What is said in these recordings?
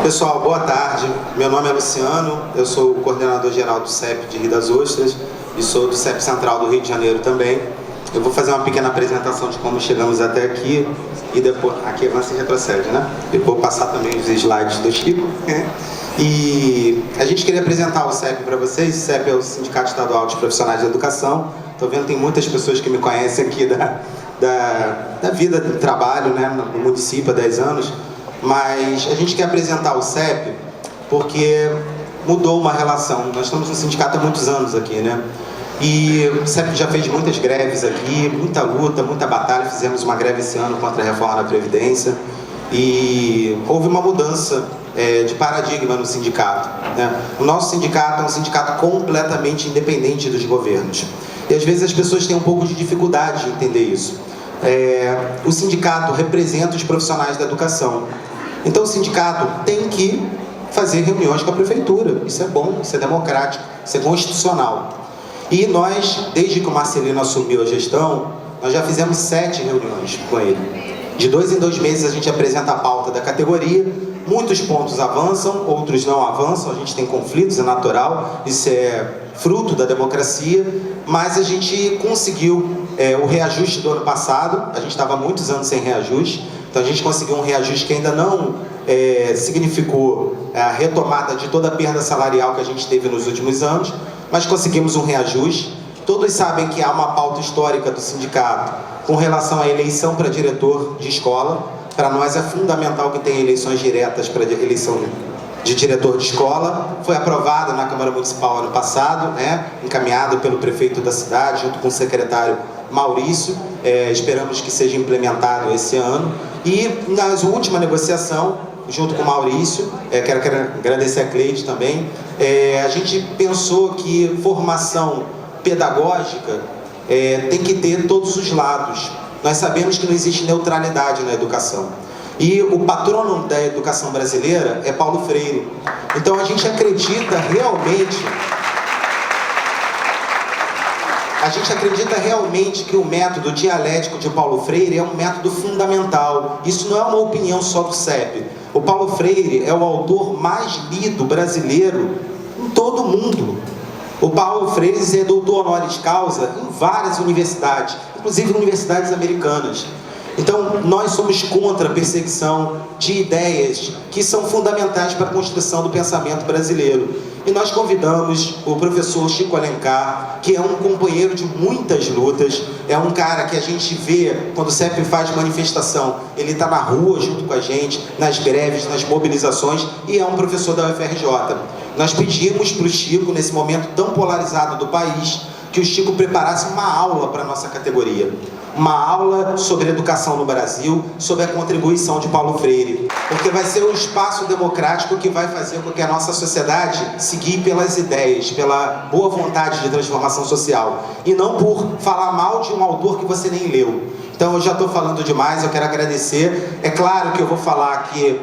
Pessoal, boa tarde. Meu nome é Luciano, eu sou o coordenador geral do CEP de Rio das Ostras e sou do CEP Central do Rio de Janeiro também. Eu vou fazer uma pequena apresentação de como chegamos até aqui e depois... Aqui avança e retrocede, né? Depois vou passar também os slides do Chico. E a gente queria apresentar o CEP para vocês. O CEP é o Sindicato Estadual de Profissionais da Educação. Estou vendo que tem muitas pessoas que me conhecem aqui da vida do trabalho, né, no município há 10 anos. Mas a gente quer apresentar o CEP porque mudou uma relação. Nós estamos no sindicato há muitos anos aqui, né? E o CEP já fez muitas greves aqui, muita luta, muita batalha. Fizemos uma greve esse ano contra a reforma da Previdência. E houve uma mudança de paradigma no sindicato, né? O nosso sindicato é um sindicato completamente independente dos governos. E às vezes as pessoas têm um pouco de dificuldade de entender isso. O sindicato representa os profissionais da educação. Então o sindicato tem que fazer reuniões com a prefeitura. Isso é bom, isso é democrático, isso é constitucional. E nós, desde que o Marcelino assumiu a gestão, nós já fizemos 7 reuniões com ele. De 2 em 2 meses a gente apresenta a pauta da categoria. Muitos pontos avançam, outros não avançam. A gente tem conflitos, é natural. Isso é fruto da democracia. Mas a gente conseguiu o reajuste do ano passado. A gente estava há muitos anos sem reajuste. Então a gente conseguiu um reajuste que ainda não significou a retomada de toda a perda salarial que a gente teve nos últimos anos, mas conseguimos um reajuste. Todos sabem que há uma pauta histórica do sindicato com relação à eleição para diretor de escola. Para nós é fundamental que tenha eleições diretas para eleição de diretor de escola. Foi aprovado na Câmara Municipal ano passado, né? Encaminhado pelo prefeito da cidade, junto com o secretário Maurício. Esperamos que seja implementado esse ano. E na última negociação, junto com o Maurício, quero agradecer a Cleide também, a gente pensou que formação pedagógica tem que ter todos os lados. Nós sabemos que não existe neutralidade na educação. E o patrono da educação brasileira é Paulo Freire. Então a gente acredita realmente que o método dialético de Paulo Freire é um método fundamental. Isso não é uma opinião só do CEP. O Paulo Freire é o autor mais lido brasileiro em todo o mundo. O Paulo Freire é doutor honoris causa em várias universidades, inclusive universidades americanas. Então, nós somos contra a perseguição de ideias que são fundamentais para a construção do pensamento brasileiro. E nós convidamos o professor Chico Alencar, que é um companheiro de muitas lutas, é um cara que a gente vê quando o CEP faz manifestação, ele está na rua junto com a gente, nas greves, nas mobilizações, e é um professor da UFRJ. Nós pedimos para o Chico, nesse momento tão polarizado do país, que o Chico preparasse uma aula para a nossa categoria. Uma aula sobre educação no Brasil, sobre a contribuição de Paulo Freire. Porque vai ser um espaço democrático que vai fazer com que a nossa sociedade seguir pelas ideias, pela boa vontade de transformação social. E não por falar mal de um autor que você nem leu. Então eu já estou falando demais, eu quero agradecer. É claro que eu vou falar que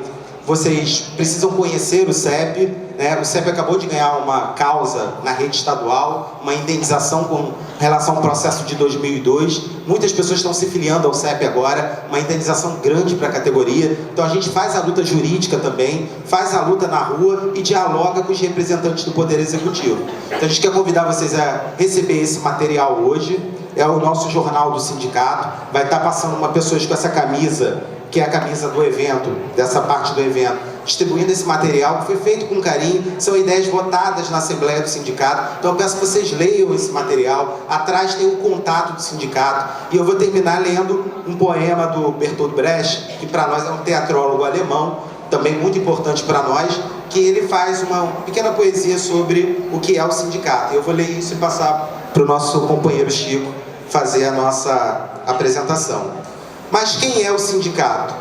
vocês precisam conhecer o CEP, né? O CEP acabou de ganhar uma causa na rede estadual, uma indenização com relação ao processo de 2002. Muitas pessoas estão se filiando ao CEP agora, uma indenização grande para a categoria. Então a gente faz a luta jurídica também, faz a luta na rua e dialoga com os representantes do Poder Executivo. Então a gente quer convidar vocês a receber esse material hoje. É o nosso jornal do sindicato. Vai estar passando uma pessoa com essa camisa, que é a camisa do evento, dessa parte do evento, distribuindo esse material que foi feito com carinho, são ideias votadas na Assembleia do Sindicato. Então eu peço que vocês leiam esse material. Atrás tem o contato do sindicato. E eu vou terminar lendo um poema do Bertolt Brecht, que para nós é um teatrólogo alemão, também muito importante para nós, que ele faz uma pequena poesia sobre o que é o sindicato. Eu vou ler isso e passar para o nosso companheiro Chico fazer a nossa apresentação. Mas quem é o sindicato?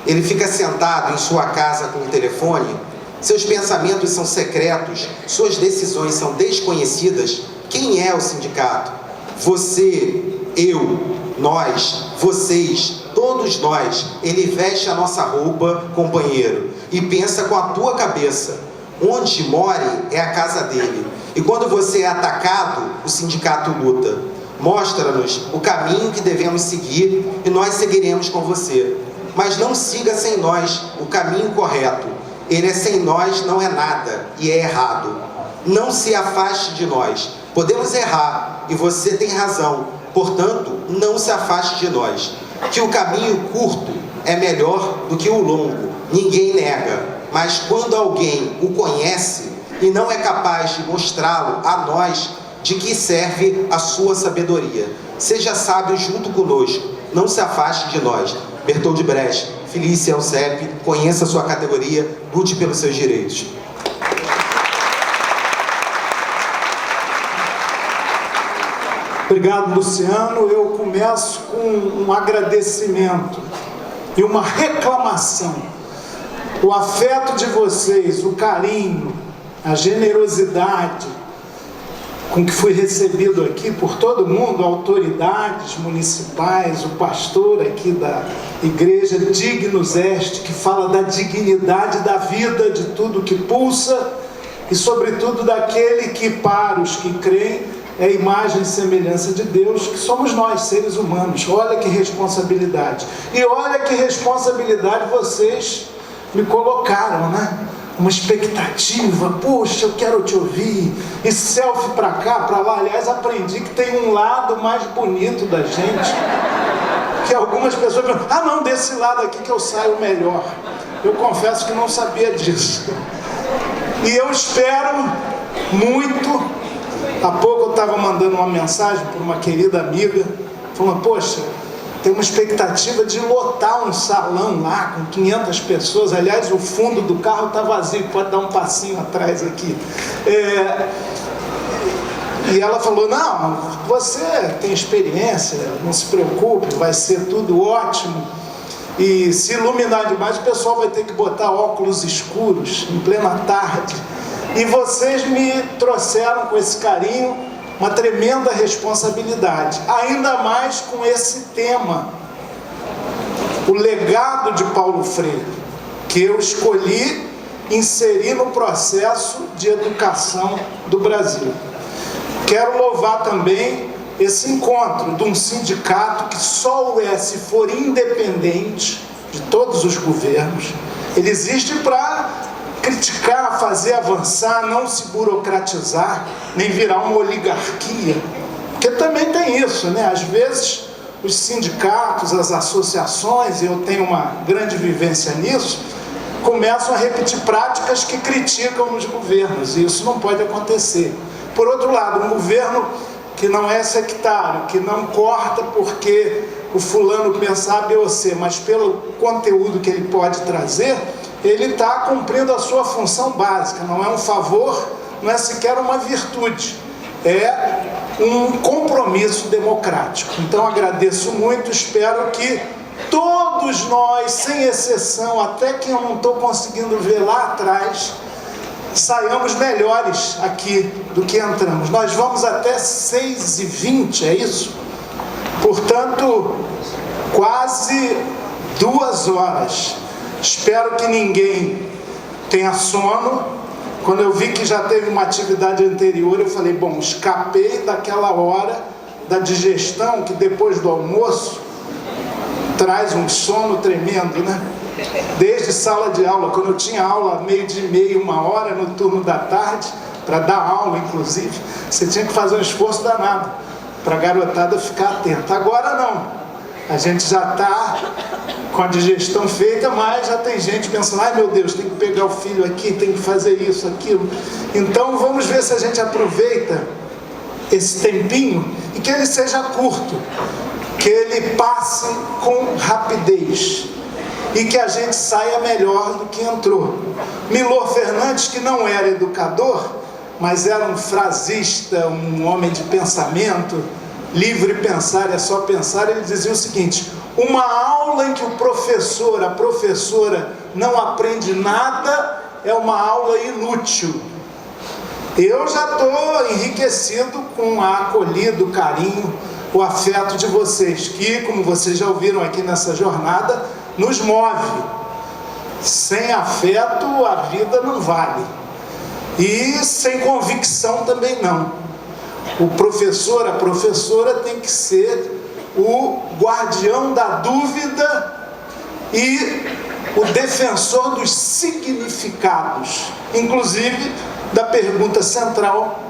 Ele fica sentado em sua casa com o telefone? Seus pensamentos são secretos? Suas decisões são desconhecidas? Quem é o sindicato? Você, eu, nós, vocês, todos nós. Ele veste a nossa roupa, companheiro, e pensa com a tua cabeça. Onde more é a casa dele. E quando você é atacado, o sindicato luta. Mostra-nos o caminho que devemos seguir e nós seguiremos com você. Mas não siga sem nós o caminho correto. Ele é sem nós, não é nada e é errado. Não se afaste de nós. Podemos errar e você tem razão. Portanto, não se afaste de nós. Que o caminho curto é melhor do que o longo. Ninguém nega. Mas quando alguém o conhece e não é capaz de mostrá-lo a nós, de que serve a sua sabedoria? Seja sábio junto conosco. Não se afaste de nós. Bertold Brecht, Felícia Elsep, conheça a sua categoria, lute pelos seus direitos. Obrigado, Luciano. Eu começo com um agradecimento e uma reclamação. O afeto de vocês, o carinho, a generosidade com que fui recebido aqui por todo mundo, autoridades municipais, o pastor aqui da igreja Dignus Est, que fala da dignidade da vida, de tudo que pulsa e sobretudo daquele que, para os que creem, é a imagem e semelhança de Deus, que somos nós, seres humanos. Olha que responsabilidade. E olha que responsabilidade vocês me colocaram, né? Uma expectativa, poxa, eu quero te ouvir, e selfie pra cá, pra lá. Aliás, aprendi que tem um lado mais bonito da gente, que algumas pessoas pensam, ah não, desse lado aqui que eu saio melhor. Eu confesso que não sabia disso. E eu espero muito. Há pouco eu estava mandando uma mensagem para uma querida amiga, falando, poxa, tem uma expectativa de lotar um salão lá com 500 pessoas. Aliás, o fundo do carro está vazio, pode dar um passinho atrás aqui. E ela falou, não, você tem experiência, não se preocupe, vai ser tudo ótimo. E se iluminar demais, o pessoal vai ter que botar óculos escuros em plena tarde. E vocês me trouxeram com esse carinho uma tremenda responsabilidade, ainda mais com esse tema, o legado de Paulo Freire, que eu escolhi inserir no processo de educação do Brasil. Quero louvar também esse encontro de um sindicato que só é se for independente de todos os governos. Ele existe para criticar, fazer avançar, não se burocratizar, nem virar uma oligarquia. Porque também tem isso, né? Às vezes os sindicatos, as associações, e eu tenho uma grande vivência nisso, começam a repetir práticas que criticam os governos, e isso não pode acontecer. Por outro lado, um governo que não é sectário, que não corta porque o fulano pensa A, B ou C, mas pelo conteúdo que ele pode trazer, ele está cumprindo a sua função básica. Não é um favor, não é sequer uma virtude, é um compromisso democrático. Então agradeço muito, espero que todos nós, sem exceção, até quem eu não estou conseguindo ver lá atrás, saiamos melhores aqui do que entramos. Nós vamos até 6h20, é isso? Portanto, quase 2 horas. Espero que ninguém tenha sono. Quando eu vi que já teve uma atividade anterior, eu falei, bom, escapei daquela hora da digestão que depois do almoço traz um sono tremendo, né? Desde sala de aula, quando eu tinha aula 12h30, 1h no turno da tarde, para dar aula inclusive, você tinha que fazer um esforço danado para a garotada ficar atenta. Agora não. A gente já está com a digestão feita, mas já tem gente pensando, ai meu Deus, tem que pegar o filho aqui, tem que fazer isso, aquilo. Então vamos ver se a gente aproveita esse tempinho e que ele seja curto, que ele passe com rapidez e que a gente saia melhor do que entrou. Milor Fernandes, que não era educador, mas era um frasista, um homem de pensamento, livre pensar é só pensar, ele dizia o seguinte, uma aula em que o professor, a professora não aprende nada é uma aula inútil. Eu já estou enriquecido com a acolhida, o carinho, o afeto de vocês, que, como vocês já ouviram aqui nessa jornada, nos move. Sem afeto a vida não vale. E sem convicção também não. O professor, a professora tem que ser o guardião da dúvida e o defensor dos significados, inclusive da pergunta central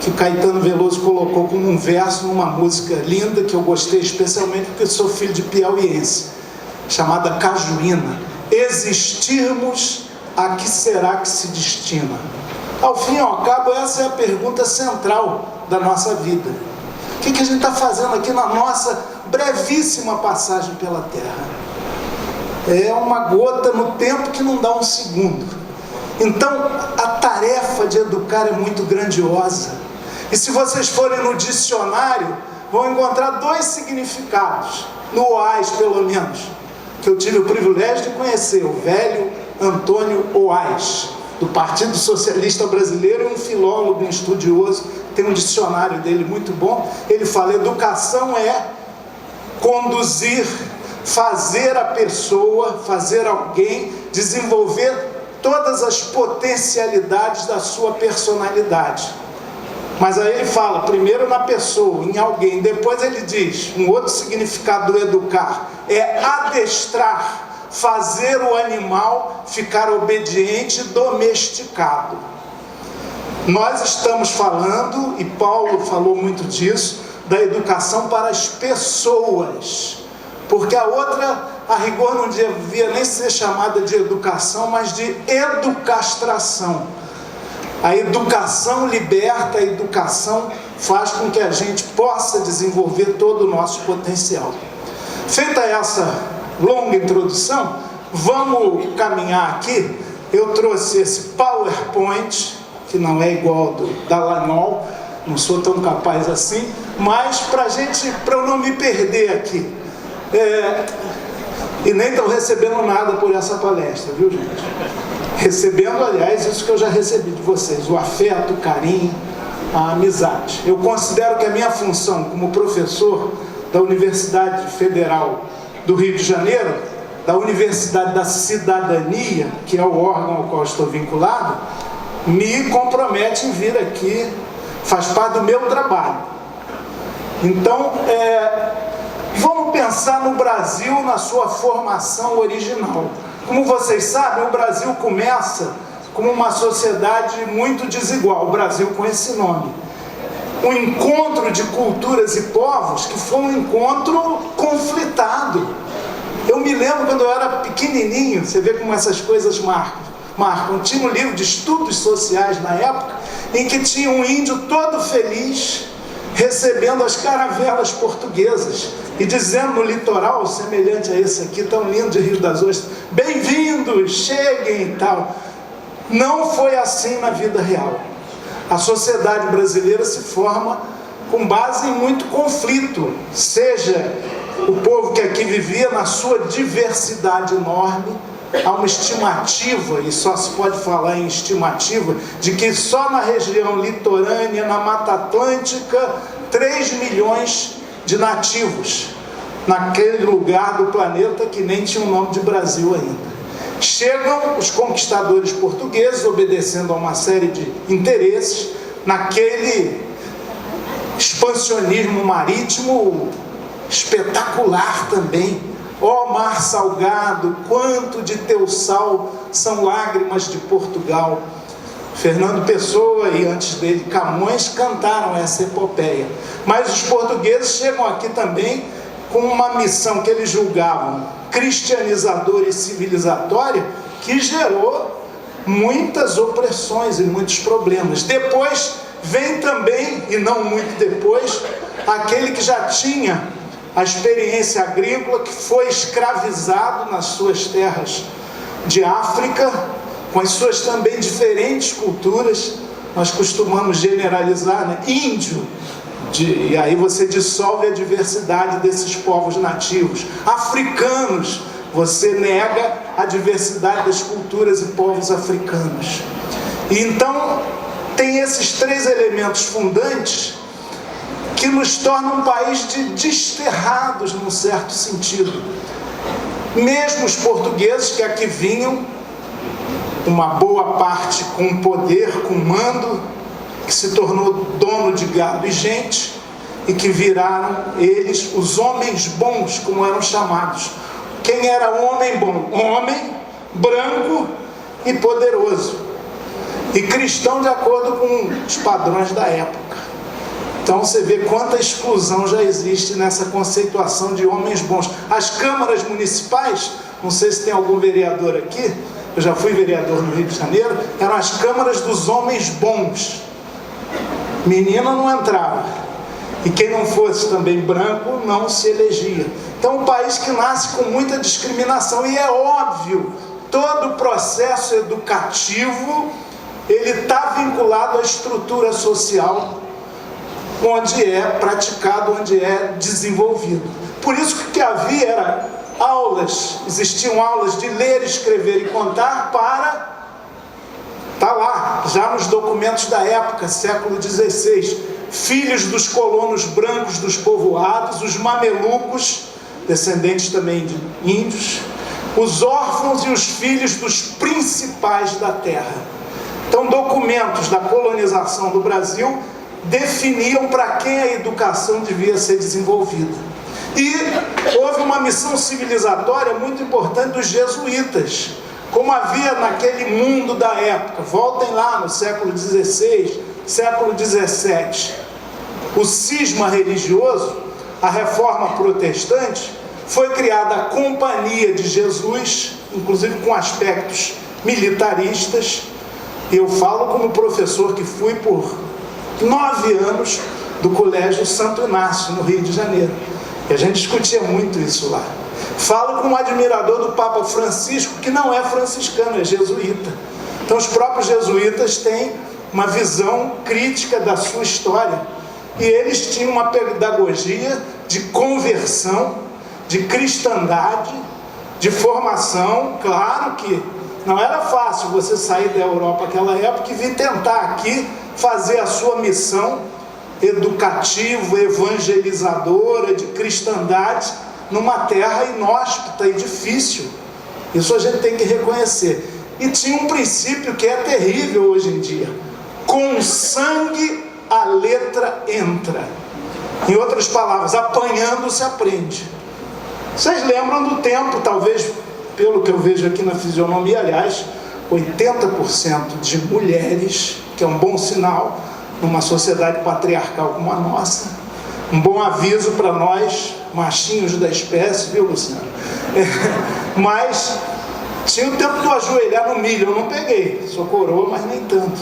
que Caetano Veloso colocou como um verso numa música linda que eu gostei especialmente porque sou filho de piauiense, chamada Cajuína. Existirmos, a que será que se destina? Ao fim e ao cabo, essa é a pergunta central da nossa vida. O que a gente está fazendo aqui na nossa brevíssima passagem pela Terra? É uma gota no tempo que não dá um segundo. Então, a tarefa de educar é muito grandiosa. E se vocês forem no dicionário, vão encontrar dois significados, no OAS pelo menos, que eu tive o privilégio de conhecer, o velho Antônio OAS, do Partido Socialista Brasileiro, e um filólogo, um estudioso, tem um dicionário dele muito bom. Ele fala: educação é conduzir, fazer a pessoa, fazer alguém desenvolver todas as potencialidades da sua personalidade. Mas aí ele fala, primeiro na pessoa, em alguém, depois ele diz, um outro significado do educar, é adestrar, fazer o animal ficar obediente e domesticado. Nós estamos falando, e Paulo falou muito disso, da educação para as pessoas, porque a outra, a rigor, não devia nem ser chamada de educação, mas de educastração. A educação liberta, a educação faz com que a gente possa desenvolver todo o nosso potencial. Feita essa longa introdução, vamos caminhar aqui. Eu trouxe esse PowerPoint, que não é igual ao da Lanol, não sou tão capaz assim, mas para eu não me perder aqui. E nem estou recebendo nada por essa palestra, viu, gente? Recebendo, aliás, isso que eu já recebi de vocês, o afeto, o carinho, a amizade. Eu considero que a minha função como professor da Universidade Federal do Rio de Janeiro, da Universidade da Cidadania, que é o órgão ao qual estou vinculado, me compromete em vir aqui, faz parte do meu trabalho. Então, vamos pensar no Brasil na sua formação original. Como vocês sabem, o Brasil começa como uma sociedade muito desigual, o Brasil com esse nome. Um encontro de culturas e povos que foi um encontro conflitado. Eu me lembro quando eu era pequenininho, você vê como essas coisas marcam. Tinha um livro de estudos sociais na época, em que tinha um índio todo feliz, recebendo as caravelas portuguesas e dizendo no litoral, semelhante a esse aqui, tão lindo de Rio das Ostras, bem-vindos, cheguem e tal. Não foi assim na vida real. A sociedade brasileira se forma com base em muito conflito, seja o povo que aqui vivia na sua diversidade enorme. Há uma estimativa, e só se pode falar em estimativa, de que só na região litorânea, na Mata Atlântica, 3 milhões de nativos, naquele lugar do planeta que nem tinha o nome de Brasil ainda. Chegam os conquistadores portugueses, obedecendo a uma série de interesses, naquele expansionismo marítimo espetacular também. Ó mar salgado, quanto de teu sal são lágrimas de Portugal. Fernando Pessoa e antes dele Camões cantaram essa epopeia. Mas os portugueses chegam aqui também com uma missão que eles julgavam cristianizadora e civilizatória, que gerou muitas opressões e muitos problemas. Depois vem também, e não muito depois, aquele que já tinha a experiência agrícola, que foi escravizado nas suas terras de África, com as suas também diferentes culturas. Nós costumamos generalizar, né? Índio, e aí você dissolve a diversidade desses povos nativos. Africanos, você nega a diversidade das culturas e povos africanos. E então tem esses 3 elementos fundantes que nos tornam um país de desterrados, num certo sentido. Mesmo os portugueses que aqui vinham, uma boa parte com poder, com mando, que se tornou dono de gado e gente, e que viraram eles os homens bons, como eram chamados. quem era homem bom? Homem, branco e poderoso. E cristão de acordo com os padrões da época. Então você vê quanta exclusão já existe nessa conceituação de homens bons. As câmaras municipais, não sei se tem algum vereador aqui, eu já fui vereador no Rio de Janeiro, eram as câmaras dos homens bons. Menina não entrava. E quem não fosse também branco não se elegia. Então um país que nasce com muita discriminação. E é óbvio, todo o processo educativo, ele está vinculado à estrutura social onde é praticado, onde é desenvolvido. Por isso que havia era aulas, existiam aulas de ler, escrever e contar para... Está lá, já nos documentos da época, século XVI, filhos dos colonos brancos dos povoados, os mamelucos, descendentes também de índios, os órfãos e os filhos dos principais da terra. Então, documentos da colonização do Brasil definiam para quem a educação devia ser desenvolvida. E houve uma missão civilizatória muito importante dos jesuítas, como havia naquele mundo da época. Voltem lá no século XVI, século XVII. O cisma religioso, a reforma protestante, foi criada a Companhia de Jesus, inclusive com aspectos militaristas. Eu falo como professor que fui por 9 anos do Colégio Santo Inácio, no Rio de Janeiro. E a gente discutia muito isso lá. Falo como admirador do Papa Francisco, que não é franciscano, é jesuíta. Então os próprios jesuítas têm uma visão crítica da sua história. E eles tinham uma pedagogia de conversão, de cristandade, de formação. Claro que não era fácil você sair da Europa naquela época e vir tentar aqui fazer a sua missão educativa, evangelizadora, de cristandade, numa terra inóspita e difícil. Isso a gente tem que reconhecer. E tinha um princípio que é terrível hoje em dia: com sangue a letra entra. Em outras palavras, apanhando se aprende. Vocês lembram do tempo, talvez, pelo que eu vejo aqui na fisionomia, aliás, 80% de mulheres, que é um bom sinal numa sociedade patriarcal como a nossa. Um bom aviso para nós, machinhos da espécie, viu, Luciano? Mas tinha o tempo do ajoelhar no milho, eu não peguei, sou coroa, mas nem tanto.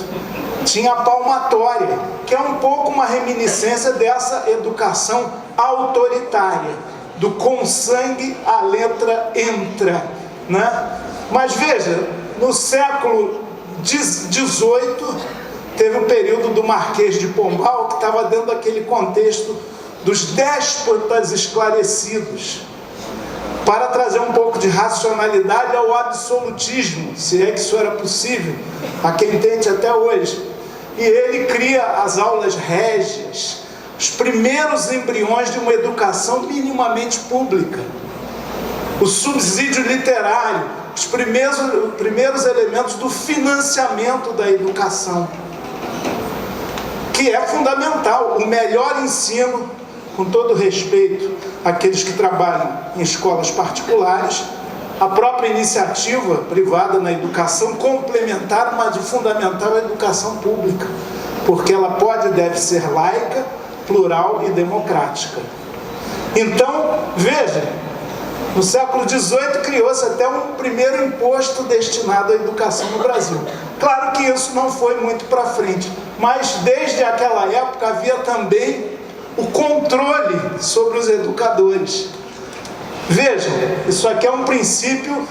Tinha a palmatória, que é um pouco uma reminiscência dessa educação autoritária, do com sangue a letra entra, né? Mas veja, no século XVIII, teve o período do Marquês de Pombal, que estava dentro daquele contexto dos déspotas esclarecidos, para trazer um pouco de racionalidade ao absolutismo, se é que isso era possível, a quem tente até hoje. E ele cria as aulas régias, os primeiros embriões de uma educação minimamente pública, o subsídio literário, os primeiros elementos do financiamento da educação, que é fundamental. O melhor ensino, com todo respeito àqueles que trabalham em escolas particulares, a própria iniciativa privada na educação complementar, mas de fundamental, a educação pública, porque ela pode e deve ser laica, plural e democrática. Então, veja, no século XVIII criou-se até um primeiro imposto destinado à educação no Brasil. Claro que isso não foi muito para frente, mas desde aquela época havia também o controle sobre os educadores. Vejam, isso aqui é um princípio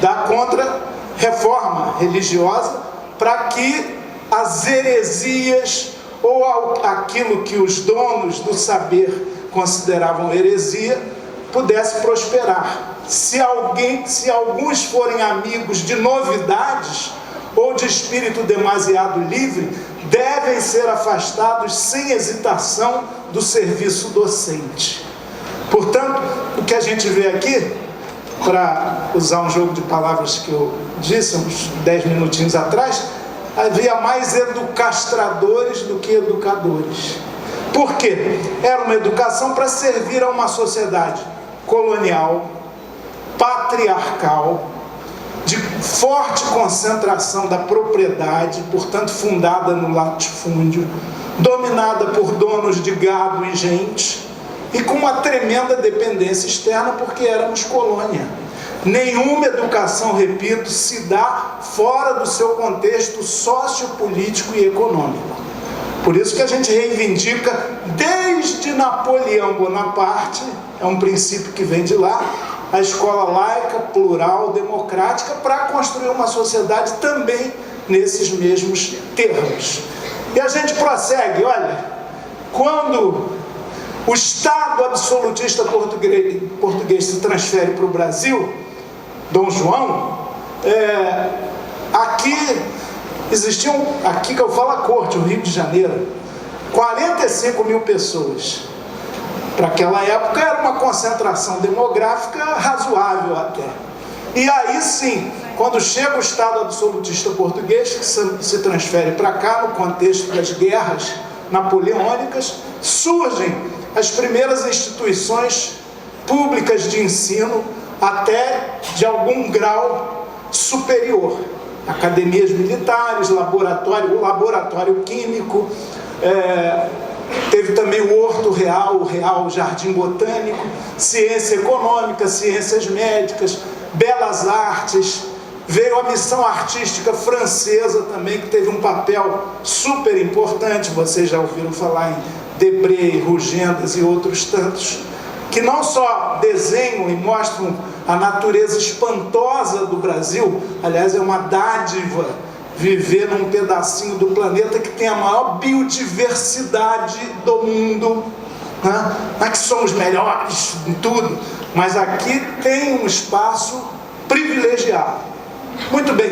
da contra-reforma religiosa, para que as heresias, ou aquilo que os donos do saber consideravam heresia, pudesse prosperar. Se alguns forem amigos de novidades ou de espírito demasiado livre, devem ser afastados sem hesitação do serviço docente. Portanto, o que a gente vê aqui, para usar um jogo de palavras que eu disse uns 10 minutinhos atrás, havia mais educastradores do que educadores. Por quê? Era uma educação para servir a uma sociedade colonial, patriarcal, de forte concentração da propriedade, portanto fundada no latifúndio, dominada por donos de gado e gente, e com uma tremenda dependência externa, porque éramos colônia. Nenhuma educação, repito, se dá fora do seu contexto sociopolítico e econômico. Por isso que a gente reivindica, desde Napoleão Bonaparte, é um princípio que vem de lá, a escola laica, plural, democrática, para construir uma sociedade também nesses mesmos termos. E a gente prossegue, olha, quando o Estado absolutista português se transfere para o Brasil, Dom João, aqui existiam, aqui que eu falo a corte, o Rio de Janeiro, 45 mil pessoas. Para aquela época era uma concentração demográfica razoável até. E aí sim, quando chega o Estado absolutista português, que se transfere para cá no contexto das guerras napoleônicas, surgem as primeiras instituições públicas de ensino até de algum grau superior. Academias militares, o laboratório químico, teve também o Horto Real, o Real Jardim Botânico, ciência econômica, ciências médicas, belas artes. Veio a missão artística francesa também, que teve um papel super importante. Vocês já ouviram falar em Debré, Rugendas e outros tantos, que não só desenham e mostram a natureza espantosa do Brasil. Aliás, é uma dádiva viver num pedacinho do planeta que tem a maior biodiversidade do mundo, né? Não é que somos melhores em tudo, mas aqui tem um espaço privilegiado. Muito bem,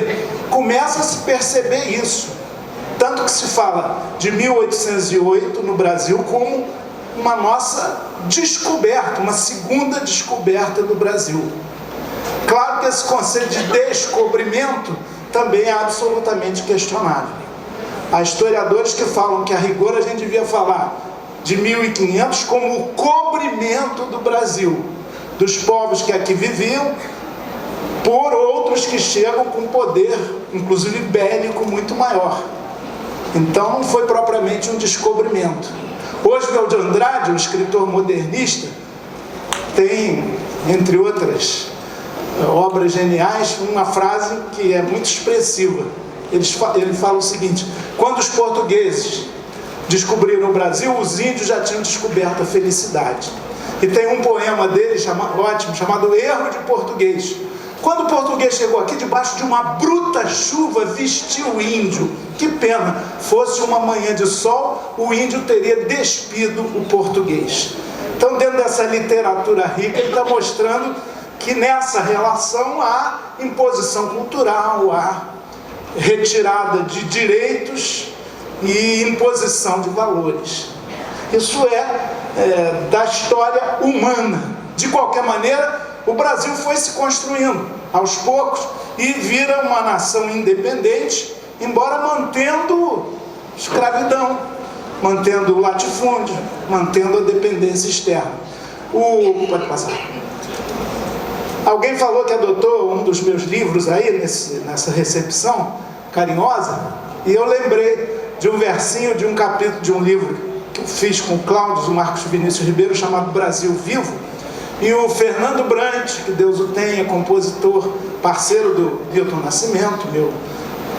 começa a se perceber isso, tanto que se fala de 1808 no Brasil como uma nossa descoberta, uma segunda descoberta do Brasil. Claro que esse conceito de descobrimento também é absolutamente questionável. Há historiadores que falam que a rigor a gente devia falar de 1500 como o cobrimento do Brasil, dos povos que aqui viviam, por outros que chegam com poder, inclusive bélico, muito maior. Então não foi propriamente um descobrimento. Oswald de Andrade, um escritor modernista, tem, entre outras obras geniais, uma frase que é muito expressiva. Ele fala o seguinte: quando os portugueses descobriram o Brasil, os índios já tinham descoberto a felicidade. E tem um poema dele ótimo, chamado Erro de Português. Quando o português chegou aqui, debaixo de uma bruta chuva, vestiu o índio. Que pena, fosse uma manhã de sol, o índio teria despido o português. Então, dentro dessa literatura rica, ele está mostrando que nessa relação há imposição cultural, há retirada de direitos e imposição de valores. Isso é da história humana. De qualquer maneira, o Brasil foi se construindo aos poucos e vira uma nação independente, embora mantendo escravidão, mantendo o latifúndio, mantendo a dependência externa. Pode passar. Alguém falou que adotou um dos meus livros aí, nessa recepção carinhosa, e eu lembrei de um versinho de um capítulo de um livro que eu fiz com o Cláudio, o Marcos Vinícius Ribeiro, chamado Brasil Vivo. E o Fernando Brant, que Deus o tenha, compositor, parceiro do Milton Nascimento, meu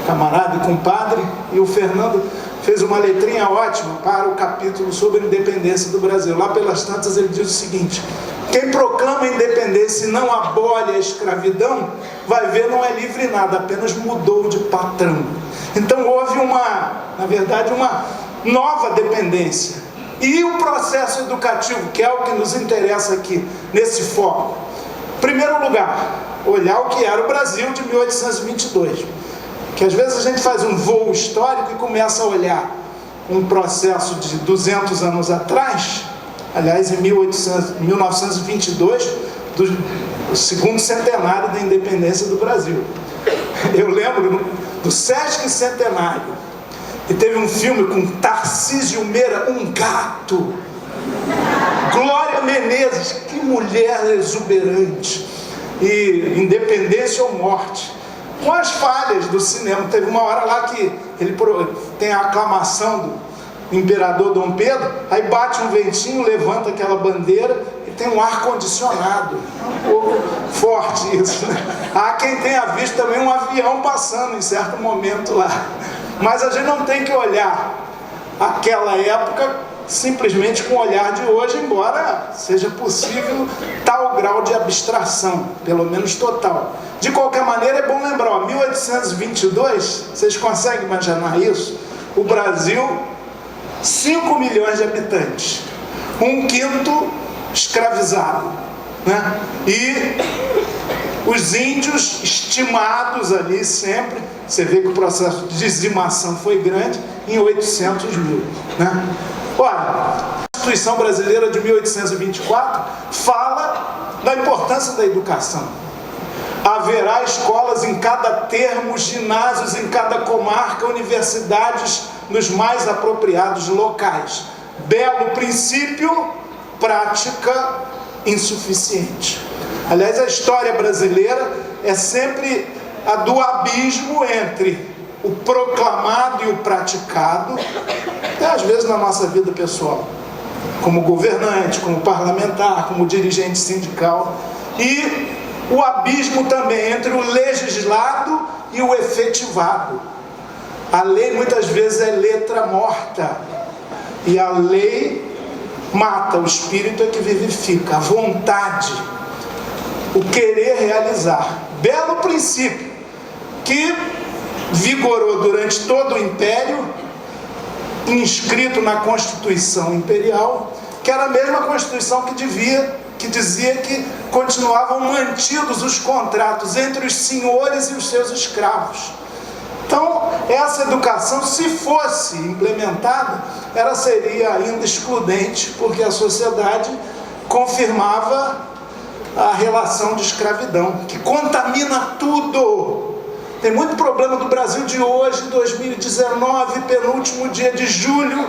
camarada e compadre, e o Fernando fez uma letrinha ótima para o capítulo sobre a independência do Brasil. Lá pelas tantas ele diz o seguinte: quem proclama a independência e não abole a escravidão, vai ver, não é livre nada, apenas mudou de patrão. Então houve na verdade, uma nova dependência. E o processo educativo, que é o que nos interessa aqui, nesse foco. Em primeiro lugar, olhar o que era o Brasil de 1822. Que às vezes a gente faz um voo histórico e começa a olhar um processo de 200 anos atrás, aliás, em 1922, do segundo centenário da independência do Brasil. Eu lembro do Sesc Centenário. E teve um filme com Tarcísio Meira, um gato. Glória Menezes, que mulher exuberante, e Independência ou Morte, com as falhas do cinema. Teve uma hora lá que ele tem a aclamação do imperador Dom Pedro, aí bate um ventinho, levanta aquela bandeira e tem um ar-condicionado. Um pouco forte isso, né? Há quem tenha visto também um avião passando em certo momento lá. Mas a gente não tem que olhar aquela época simplesmente com o olhar de hoje, embora seja possível tal grau de abstração, pelo menos total. De qualquer maneira, é bom lembrar, ó, 1822, vocês conseguem imaginar isso? O Brasil, 5 milhões de habitantes, 1/5 escravizado, né? E os índios estimados ali sempre, você vê que o processo de dizimação foi grande, em 800 mil, né? Ora, a Constituição Brasileira de 1824 fala da importância da educação. Haverá escolas em cada termo, ginásios em cada comarca, universidades nos mais apropriados locais. Belo princípio, prática insuficiente. Aliás, a história brasileira é sempre a do abismo entre o proclamado e o praticado, até às vezes na nossa vida pessoal, como governante, como parlamentar, como dirigente sindical, e o abismo também entre o legislado e o efetivado. A lei muitas vezes é letra morta, e a lei mata, o espírito é que vivifica, a vontade, o querer realizar. Belo princípio que vigorou durante todo o Império, inscrito na Constituição Imperial, que era a mesma Constituição que dizia que continuavam mantidos os contratos entre os senhores e os seus escravos. Então, essa educação, se fosse implementada, ela seria ainda excludente, porque a sociedade confirmava a relação de escravidão, que contamina tudo. Tem muito problema do Brasil de hoje, 2019, penúltimo dia de julho,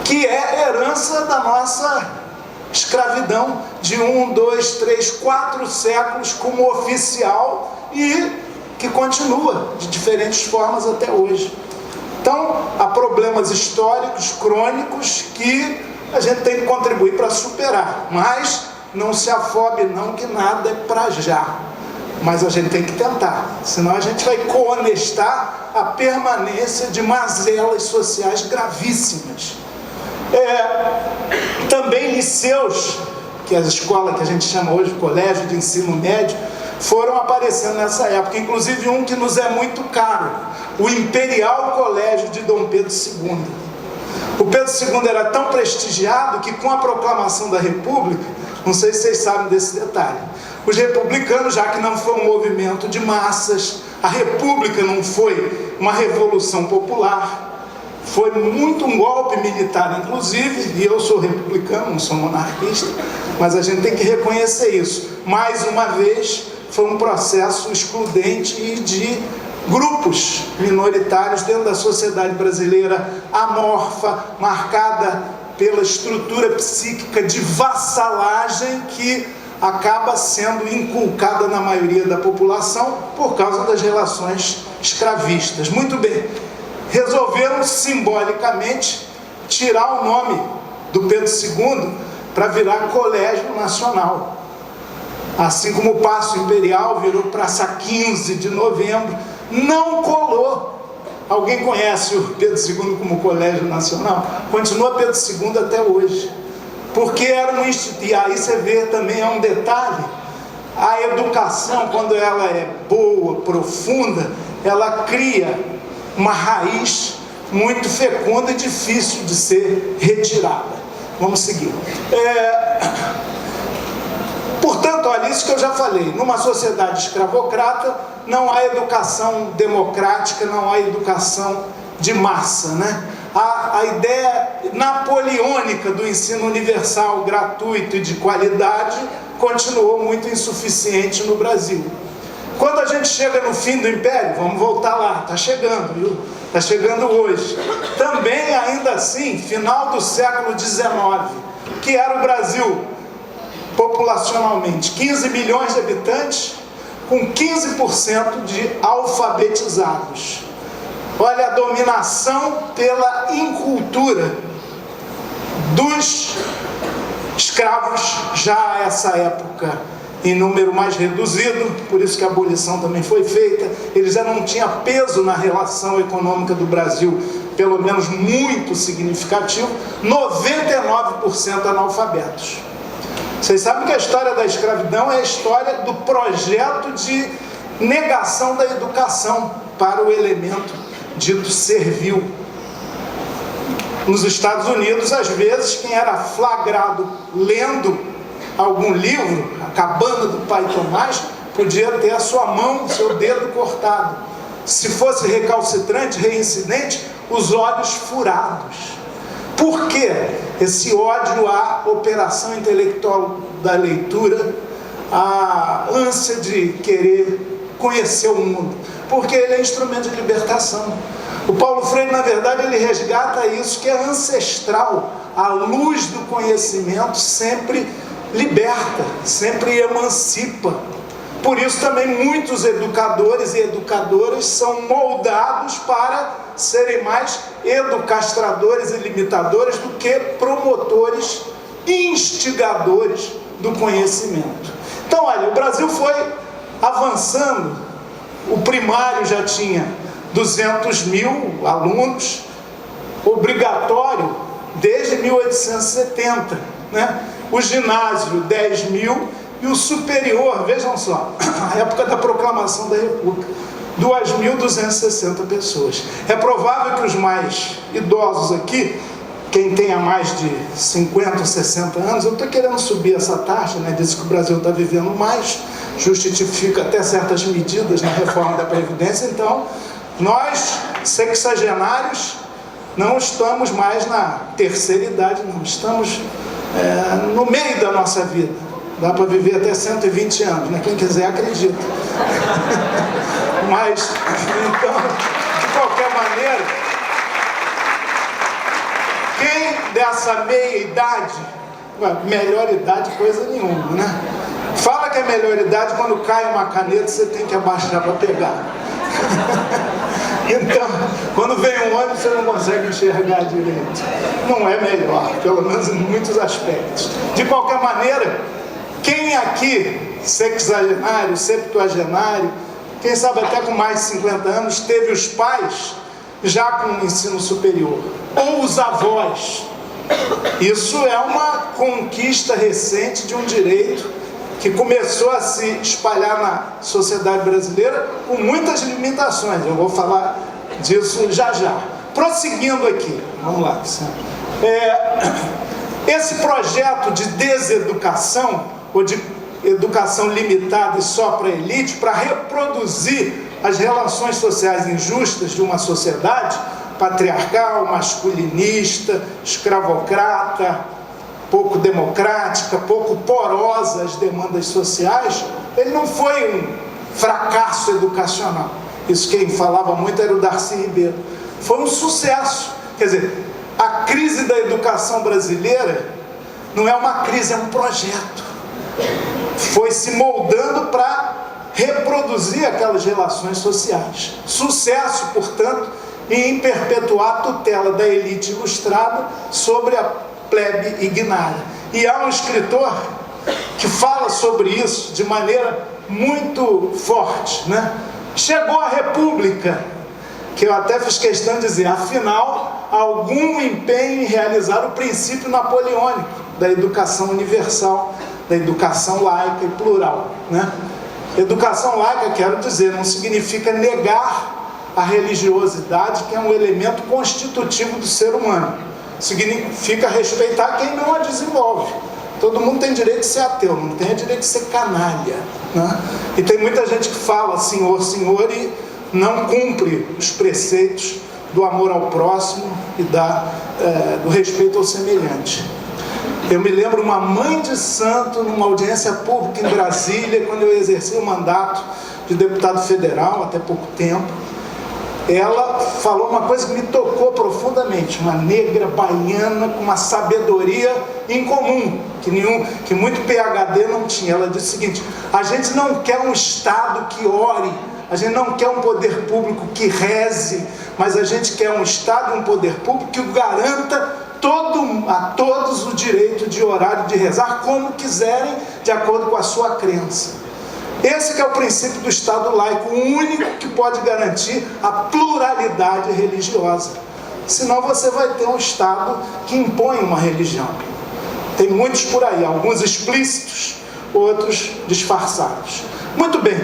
que é herança da nossa escravidão de 1, 2, 3, 4 séculos como oficial e que continua de diferentes formas até hoje. Então, há problemas históricos, crônicos, que a gente tem que contribuir para superar, mas não se afobe não, que nada é para já. Mas a gente tem que tentar, senão a gente vai cohonestar a permanência de mazelas sociais gravíssimas. Também liceus, que é a escola que a gente chama hoje de colégio de ensino médio, foram aparecendo nessa época, inclusive um que nos é muito caro, o Imperial Colégio de Dom Pedro II. O Pedro II era tão prestigiado que, com a proclamação da República, não sei se vocês sabem desse detalhe, os republicanos, já que não foi um movimento de massas, a República não foi uma revolução popular, foi muito um golpe militar, inclusive, e eu sou republicano, não sou monarquista, mas a gente tem que reconhecer isso. Mais uma vez, foi um processo excludente e de grupos minoritários dentro da sociedade brasileira, amorfa, marcada pela estrutura psíquica de vassalagem que acaba sendo inculcada na maioria da população por causa das relações escravistas. Muito bem, resolveram simbolicamente tirar o nome do Pedro II para virar Colégio Nacional. Assim como o Paço Imperial virou Praça 15 de Novembro, não colou. Alguém conhece o Pedro II como Colégio Nacional? Continua Pedro II até hoje. Porque era um instituto, e aí você vê também, é um detalhe, a educação, quando ela é boa, profunda, ela cria uma raiz muito fecunda e difícil de ser retirada. Vamos seguir. Portanto, olha, isso que eu já falei, numa sociedade escravocrata, não há educação democrática, não há educação de massa, né? A ideia napoleônica do ensino universal, gratuito e de qualidade continuou muito insuficiente no Brasil. Quando a gente chega no fim do Império, vamos voltar lá, está chegando, viu? está chegando hoje. Também, ainda assim, final do século XIX, que era o Brasil, populacionalmente, 15 milhões de habitantes, com 15% de alfabetizados. Olha a dominação pela incultura dos escravos, já a essa época em número mais reduzido, por isso que a abolição também foi feita. Eles já não tinham peso na relação econômica do Brasil, pelo menos muito significativo, 99% analfabetos. Vocês sabem que a história da escravidão é a história do projeto de negação da educação para o elemento dito servil. Nos Estados Unidos, às vezes, quem era flagrado lendo algum livro, a Cabana do Pai Tomás, podia ter a sua mão, seu dedo cortado. Se fosse recalcitrante, reincidente, os olhos furados. Por quê? Esse ódio à operação intelectual da leitura, a ânsia de querer conhecer o mundo, porque ele é instrumento de libertação. O Paulo Freire, na verdade, ele resgata isso que é ancestral. A luz do conhecimento sempre liberta, sempre emancipa. Por isso também muitos educadores e educadoras são moldados para serem mais educastradores e limitadores do que promotores e instigadores do conhecimento. Então, olha, o Brasil foi avançando. O primário já tinha 200 mil alunos, obrigatório desde 1870, né? O ginásio 10 mil e o superior, vejam só, a época da proclamação da República, 2.260 pessoas. É provável que os mais idosos aqui, quem tenha mais de 50, 60 anos, eu estou querendo subir essa taxa, né? Diz que o Brasil está vivendo mais, justifica até certas medidas na reforma da Previdência. Então, nós, sexagenários, não estamos mais na terceira idade, não. Estamos no meio da nossa vida. Dá para viver até 120 anos, né? Quem quiser acredita. Mas, então, de qualquer maneira, quem dessa meia idade, melhor idade coisa nenhuma, né? Fala que é melhor idade quando cai uma caneta você tem que abaixar para pegar. Então, quando vem um ônibus você não consegue enxergar direito. Não é melhor, pelo menos em muitos aspectos. De qualquer maneira, quem aqui, sexagenário, septuagenário, quem sabe até com mais de 50 anos, teve os pais já com o ensino superior, ou os avós. Isso é uma conquista recente de um direito que começou a se espalhar na sociedade brasileira com muitas limitações. Eu vou falar disso já já. Prosseguindo aqui, vamos lá. Esse projeto de deseducação, ou de educação limitada e só para a elite, para reproduzir as relações sociais injustas de uma sociedade patriarcal, masculinista, escravocrata, pouco democrática, pouco porosa às demandas sociais, ele não foi um fracasso educacional. Isso quem falava muito era o Darcy Ribeiro. Foi um sucesso. Quer dizer, a crise da educação brasileira não é uma crise, é um projeto. Foi se moldando para reproduzir aquelas relações sociais. Sucesso, portanto, em perpetuar a tutela da elite ilustrada sobre a plebe ignária. E há um escritor que fala sobre isso de maneira muito forte, né? Chegou a República, que eu até fiz questão de dizer, afinal, algum empenho em realizar o princípio napoleônico da educação universal, da educação laica e plural, né? Educação laica, quero dizer, não significa negar a religiosidade, que é um elemento constitutivo do ser humano. Significa respeitar quem não a desenvolve. Todo mundo tem direito de ser ateu, não tem direito de ser canalha, né? E tem muita gente que fala senhor, senhor e não cumpre os preceitos do amor ao próximo e do respeito ao semelhante. Eu me lembro uma mãe de santo numa audiência pública em Brasília, quando eu exerci o mandato de deputado federal, até pouco tempo. ela falou uma coisa que me tocou profundamente, uma negra baiana com uma sabedoria incomum, que muito PhD não tinha. Ela disse o seguinte: a gente não quer um Estado que ore, a gente não quer um poder público que reze, mas a gente quer um Estado e um poder público que garanta a todos o direito de orar e de rezar como quiserem, de acordo com a sua crença. Esse que é o princípio do Estado laico, o único que pode garantir a pluralidade religiosa. Senão você vai ter um Estado que impõe uma religião. Tem muitos por aí, alguns explícitos, outros disfarçados. Muito bem,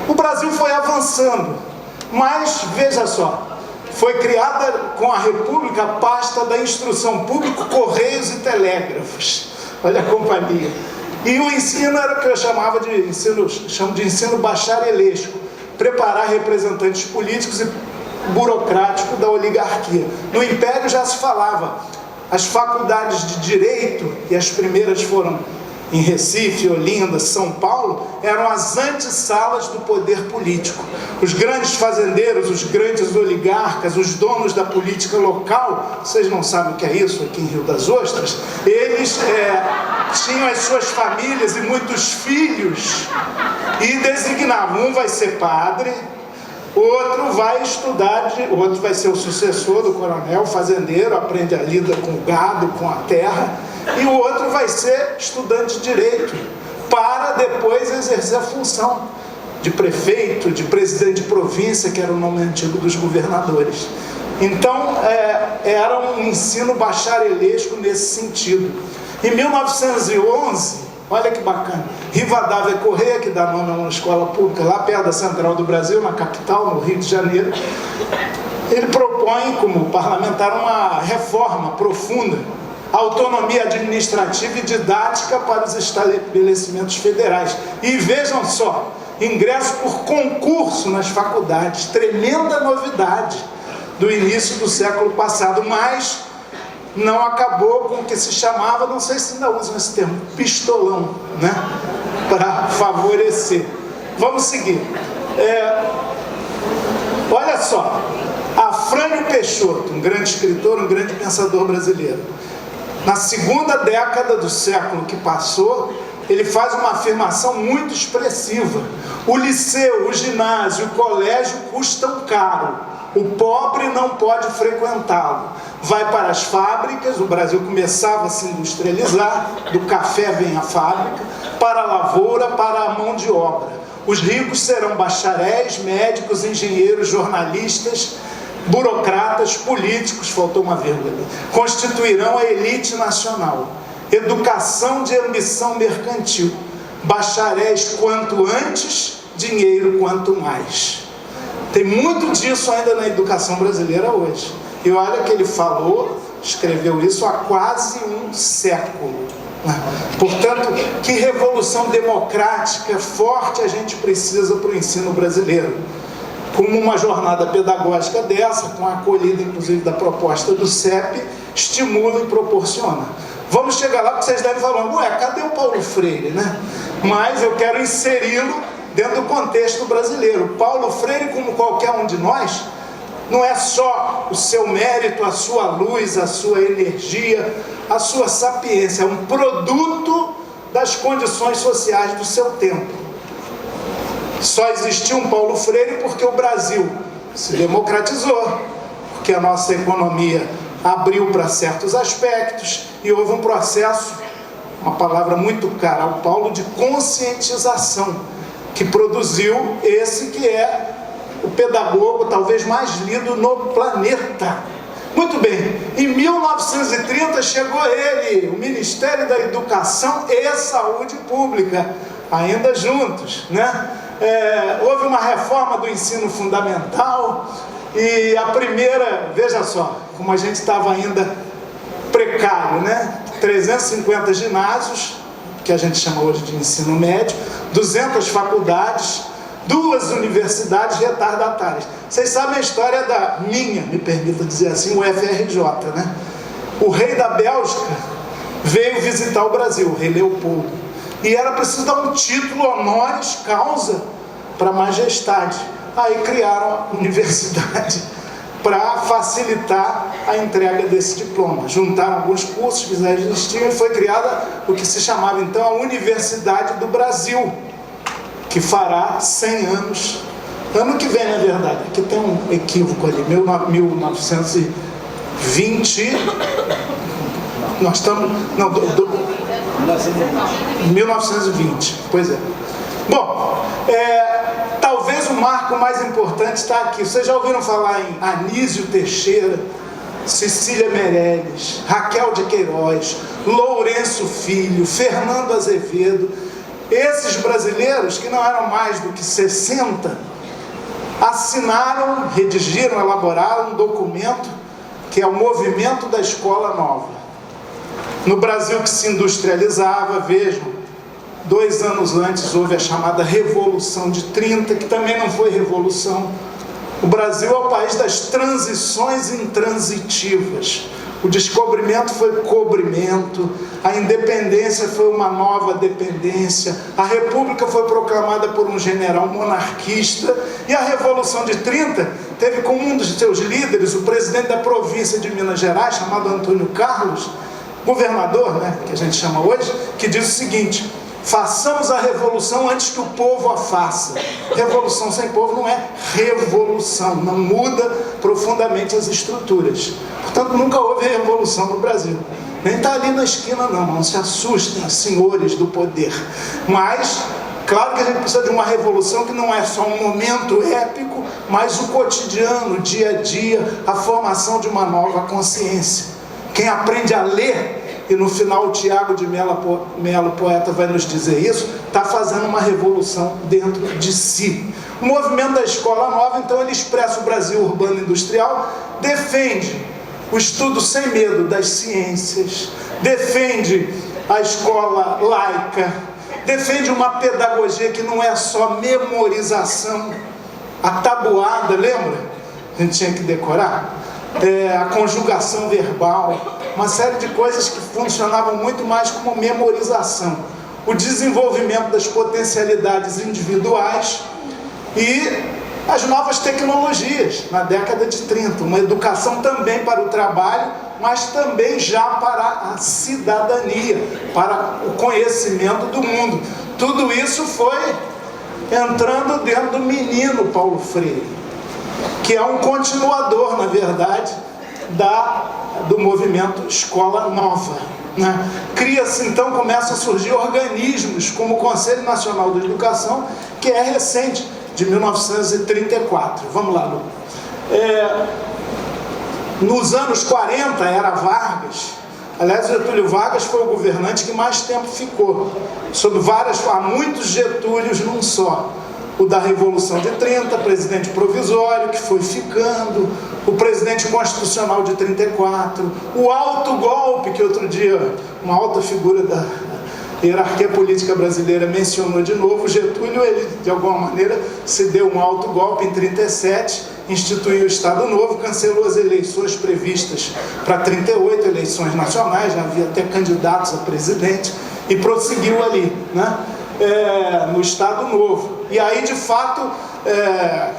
o Brasil foi avançando, mas veja só, foi criada com a República a pasta da Instrução Pública, Correios e Telégrafos. Olha a companhia. E o ensino era o que eu chamo de ensino bacharelesco, preparar representantes políticos e burocráticos da oligarquia. No Império já se falava, as faculdades de Direito, e as primeiras foram em Recife, Olinda, São Paulo, eram as antessalas do poder político. Os grandes fazendeiros, os grandes oligarcas, os donos da política local, vocês não sabem o que é isso aqui em Rio das Ostras, eles tinham as suas famílias e muitos filhos e designavam: um vai ser padre, outro vai estudar, outro vai ser o sucessor do coronel, fazendeiro, aprende a lidar com o gado, com a terra, e o outro vai ser estudante de direito, para depois exercer a função de prefeito, de presidente de província, que era o nome antigo dos governadores. Então, era um ensino bacharelesco nesse sentido. Em 1911, olha que bacana, Rivadavia Correia, que dá nome a uma escola pública lá perto da Central do Brasil, na capital, no Rio de Janeiro, ele propõe, como parlamentar, uma reforma profunda, autonomia administrativa e didática para os estabelecimentos federais. E vejam só, ingresso por concurso nas faculdades, tremenda novidade do início do século passado, mas não acabou com o que se chamava, não sei se ainda usam esse termo, pistolão, né? Para favorecer. Vamos seguir. Olha só, Afrânio Peixoto, um grande escritor, um grande pensador brasileiro, na segunda década do século que passou, ele faz uma afirmação muito expressiva: o liceu, o ginásio, o colégio custam caro, o pobre não pode frequentá-lo. Vai para as fábricas, o Brasil começava a se industrializar, do café vem a fábrica, para a lavoura, para a mão de obra. Os ricos serão bacharéis, médicos, engenheiros, jornalistas, burocratas, políticos, faltou uma vírgula ali, constituirão a elite nacional. Educação de ambição mercantil, bacharéis quanto antes, dinheiro quanto mais. Tem muito disso ainda na educação brasileira hoje. E olha que ele falou, escreveu isso há quase um século. Portanto, que revolução democrática forte a gente precisa para o ensino brasileiro. Como uma jornada pedagógica dessa, com a acolhida inclusive da proposta do CEP, estimula e proporciona. Vamos chegar lá, porque vocês devem falar: ué, cadê o Paulo Freire, né? Mas eu quero inseri-lo dentro do contexto brasileiro. Paulo Freire, como qualquer um de nós, não é só o seu mérito, a sua luz, a sua energia, a sua sapiência, é um produto das condições sociais do seu tempo. Só existiu um Paulo Freire porque o Brasil se democratizou, porque a nossa economia abriu para certos aspectos e houve um processo, uma palavra muito cara ao Paulo, de conscientização, que produziu esse que é o pedagogo talvez mais lido no planeta. Muito bem, em 1930 chegou ele, o Ministério da Educação e Saúde Pública, ainda juntos, né? Houve uma reforma do ensino fundamental e a primeira, veja só, como a gente estava ainda precário, né? 350 ginásios, que a gente chama hoje de ensino médio, 200 faculdades, 2 universidades retardatárias. Vocês sabem a história da minha, me permita dizer assim, o FRJ, né? O rei da Bélgica veio visitar o Brasil, o rei Leopoldo, e era preciso dar um título honoris causa para a majestade. Aí criaram a universidade para facilitar a entrega desse diploma. Juntaram alguns cursos que já existiam e foi criada o que se chamava então a Universidade do Brasil, que fará 100 anos. Ano que vem, na verdade. Aqui tem um equívoco ali, 1920. Nós estamos... Não, 1920, pois é. Bom, talvez o marco mais importante está aqui. Vocês já ouviram falar em Anísio Teixeira, Cecília Meirelles, Raquel de Queiroz, Lourenço Filho, Fernando Azevedo? Esses brasileiros, que não eram mais do que 60, assinaram, redigiram, elaboraram um documento que é o Movimento da Escola Nova. No Brasil que se industrializava, vejam, 2 anos antes houve a chamada Revolução de 30, que também não foi revolução. O Brasil é o país das transições intransitivas. O descobrimento foi cobrimento, a independência foi uma nova dependência, a república foi proclamada por um general monarquista, e a Revolução de 30 teve como um dos seus líderes o presidente da província de Minas Gerais, chamado Antônio Carlos, governador, né, que a gente chama hoje, que diz o seguinte: façamos a revolução antes que o povo a faça. Revolução sem povo não é revolução, não muda profundamente as estruturas. Portanto, nunca houve revolução no Brasil. Nem está ali na esquina não se assustem, senhores do poder. Mas, claro que a gente precisa de uma revolução que não é só um momento épico, mas o cotidiano, o dia a dia, a formação de uma nova consciência. Quem aprende a ler, e no final o Tiago de Melo, poeta, vai nos dizer isso, está fazendo uma revolução dentro de si. O movimento da Escola Nova, então, ele expressa o Brasil urbano industrial, defende o estudo sem medo das ciências, defende a escola laica, defende uma pedagogia que não é só memorização, a tabuada, lembra? A gente tinha que decorar. A conjugação verbal, uma série de coisas que funcionavam muito mais como memorização. O desenvolvimento das potencialidades individuais e as novas tecnologias, na década de 30. Uma educação também para o trabalho, mas também já para a cidadania, para o conhecimento do mundo. Tudo isso foi entrando dentro do menino Paulo Freire, que é um continuador, na verdade, do movimento Escola Nova, né? Cria-se, então, começam a surgir organismos como o Conselho Nacional de Educação, que é recente, de 1934. Vamos lá, Lu. Nos anos 40, era Vargas. Aliás, Getúlio Vargas foi o governante que mais tempo ficou. Há muitos Getúlios num só. O da Revolução de 30, presidente provisório, que foi ficando, o presidente constitucional de 34, o autogolpe, que outro dia uma alta figura da hierarquia política brasileira mencionou de novo. Getúlio, ele de alguma maneira se deu um autogolpe em 37, instituiu o Estado Novo, cancelou as eleições previstas para 38, eleições nacionais, já havia até candidatos a presidente, e prosseguiu ali, né? No Estado Novo. E aí, de fato,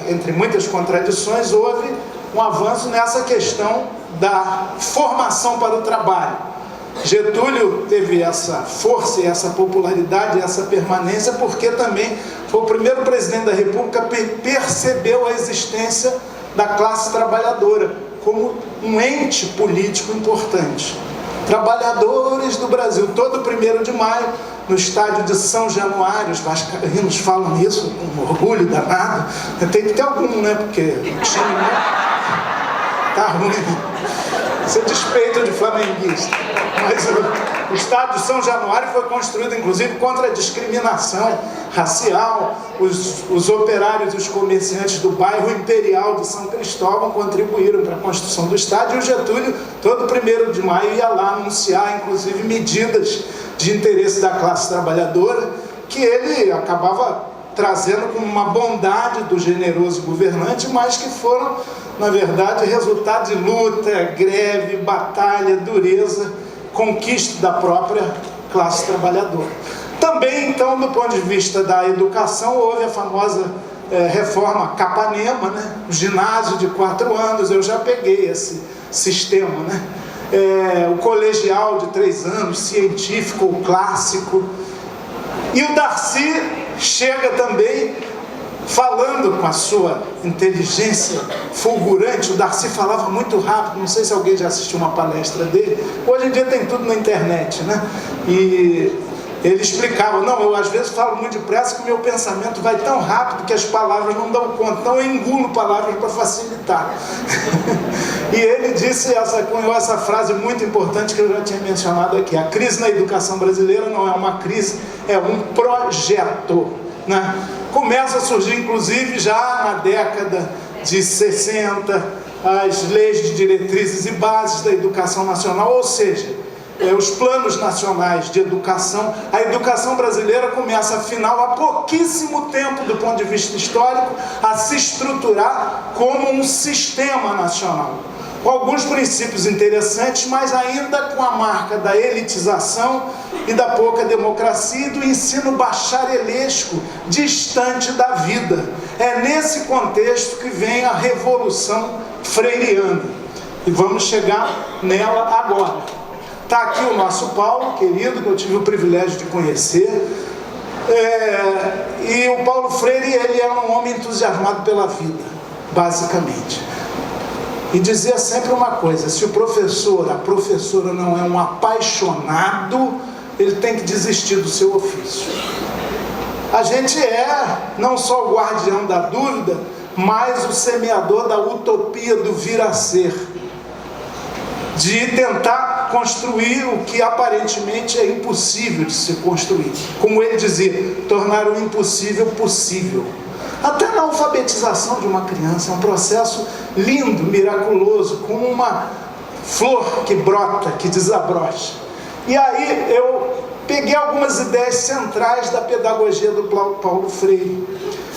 entre muitas contradições, houve um avanço nessa questão da formação para o trabalho. Getúlio teve essa força, essa popularidade, essa permanência, porque também foi o primeiro presidente da República que percebeu a existência da classe trabalhadora como um ente político importante. Trabalhadores do Brasil, todo 1º de maio, no estádio de São Januário, os vascaínos falam isso com orgulho danado. Tem que ter algum, né? Porque o time tá ruim. Isso é despeito de flamenguista. Mas o estádio de São Januário foi construído, inclusive, contra a discriminação racial. Os operários e os comerciantes do bairro Imperial de São Cristóvão contribuíram para a construção do estádio. E o Getúlio, todo 1º de maio, ia lá anunciar, inclusive, medidas de interesse da classe trabalhadora, que ele acabava trazendo como uma bondade do generoso governante, mas que foram, na verdade, resultado de luta, greve, batalha, dureza, conquista da própria classe trabalhadora. Também, então, do ponto de vista da educação, houve a famosa Reforma Capanema, né? O ginásio de 4 anos, eu já peguei esse sistema, né? O colegial de 3 anos, científico ou clássico. E o Darcy chega também falando com a sua inteligência fulgurante. O Darcy falava muito rápido, não sei se alguém já assistiu uma palestra dele. Hoje em dia tem tudo na internet, né? E ele explicava, não, eu às vezes falo muito depressa que o meu pensamento vai tão rápido que as palavras não dão conta, então eu engulo palavras para facilitar. E ele cunhou essa frase muito importante que eu já tinha mencionado aqui: a crise na educação brasileira não é uma crise, é um projeto, né? Começa a surgir, inclusive, já na década de 60, as leis de diretrizes e bases da educação nacional, ou seja, os planos nacionais de educação. A educação brasileira começa, afinal, há pouquíssimo tempo, do ponto de vista histórico, a se estruturar como um sistema nacional, com alguns princípios interessantes, mas ainda com a marca da elitização e da pouca democracia e do ensino bacharelesco, distante da vida. É nesse contexto que vem a Revolução Freiriana, e vamos chegar nela agora. Está aqui o nosso Paulo, querido, que eu tive o privilégio de conhecer. E o Paulo Freire, ele era um homem entusiasmado pela vida, basicamente. E dizia sempre uma coisa: se o professor, a professora não é um apaixonado, ele tem que desistir do seu ofício. A gente é não só o guardião da dúvida, mas o semeador da utopia do vir a ser, de tentar construir o que aparentemente é impossível de se construir. Como ele dizia, tornar o impossível possível. Até na alfabetização de uma criança, é um processo lindo, miraculoso, como uma flor que brota, que desabrocha. E aí eu peguei algumas ideias centrais da pedagogia do Paulo Freire,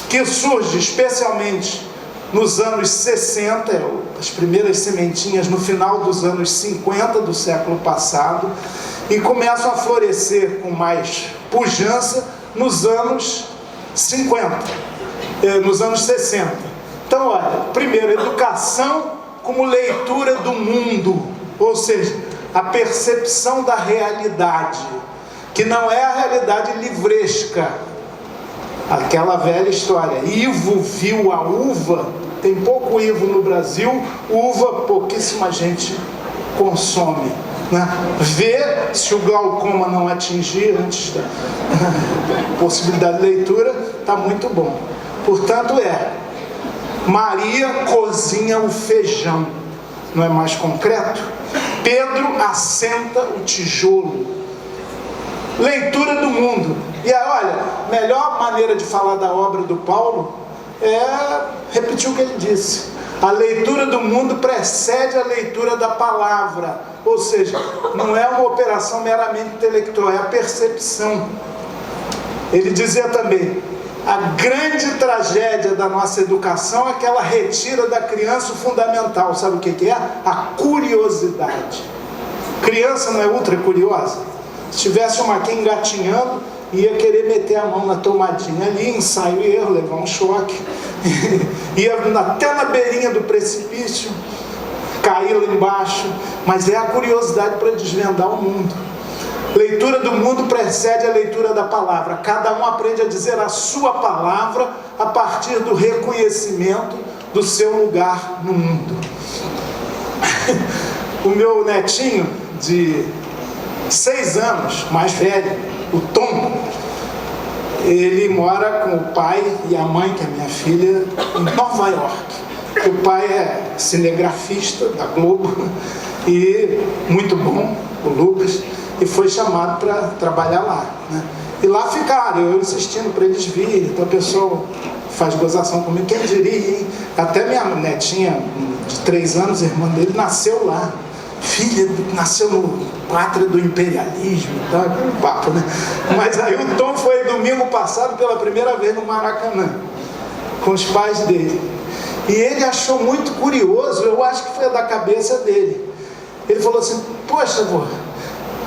que surge especialmente nos anos 60, as primeiras sementinhas no final dos anos 50 do século passado, e começam a florescer com mais pujança nos anos 50, nos anos 60. Então, olha, primeiro, educação como leitura do mundo, ou seja, a percepção da realidade, que não é a realidade livresca, aquela velha história, Ivo viu a uva. Tem pouco Ivo no Brasil, uva pouquíssima gente consome, né? Ver se o glaucoma não atingir antes da possibilidade de leitura, está muito bom. Portanto, Maria cozinha o feijão, não é mais concreto? Pedro assenta o tijolo. Leitura do mundo. E aí, olha, melhor maneira de falar da obra do Paulo é repetir o que ele disse: a leitura do mundo precede a leitura da palavra, ou seja, não é uma operação meramente intelectual, é a percepção. Ele dizia também: a grande tragédia da nossa educação é que ela retira da criança o fundamental. Sabe o que é? A curiosidade. Criança não é ultra curiosa? Se tivesse uma aqui engatinhando, ia querer meter a mão na tomadinha ali, ensaio e erro, levar um choque, ia até na beirinha do precipício, cair lá embaixo, mas é a curiosidade para desvendar o mundo. Leitura do mundo precede a leitura da palavra. Cada um aprende a dizer a sua palavra a partir do reconhecimento do seu lugar no mundo. O meu netinho de 6 anos, mais velho, o Tom, ele mora com o pai e a mãe, que é minha filha, em Nova York. O pai é cinegrafista da Globo e muito bom, o Lucas, e foi chamado para trabalhar lá, né? E lá ficaram, eu insistindo para eles virem. Então a pessoa faz gozação comigo: quem diria, hein? Até minha netinha de 3 anos, irmã dele, nasceu lá. Filha, nasceu no pátria do imperialismo, tá? Um papo, né? Mas aí o Tom foi domingo passado pela primeira vez no Maracanã, com os pais dele. E ele achou muito curioso, eu acho que foi da cabeça dele. Ele falou assim: poxa, avô,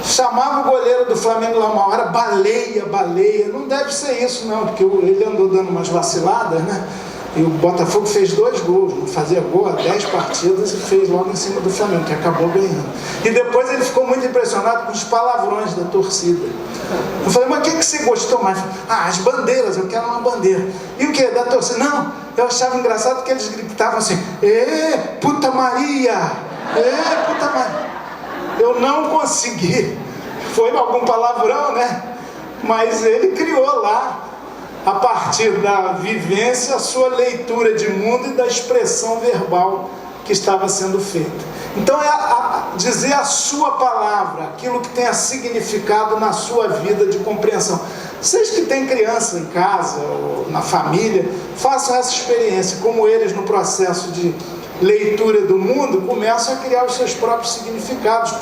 chamava o goleiro do Flamengo lá uma hora, baleia, baleia. Não deve ser isso não, porque ele andou dando umas vaciladas, né? E o Botafogo fez 2 gols, não fazia gol há 10 partidas e fez logo em cima do Flamengo, que acabou ganhando. E depois ele ficou muito impressionado com os palavrões da torcida. Eu falei, mas o que você gostou mais? Ah, as bandeiras, eu quero uma bandeira. E o que? Da torcida? Não, eu achava engraçado que eles gritavam assim, ê, puta Maria! Ê, puta Maria! Eu não consegui. Foi algum palavrão, né? Mas ele criou lá, a partir da vivência, a sua leitura de mundo e da expressão verbal que estava sendo feita. Então é dizer a sua palavra, aquilo que tenha significado na sua vida de compreensão. Vocês que têm criança em casa ou na família, façam essa experiência, como eles no processo de leitura do mundo começam a criar os seus próprios significados.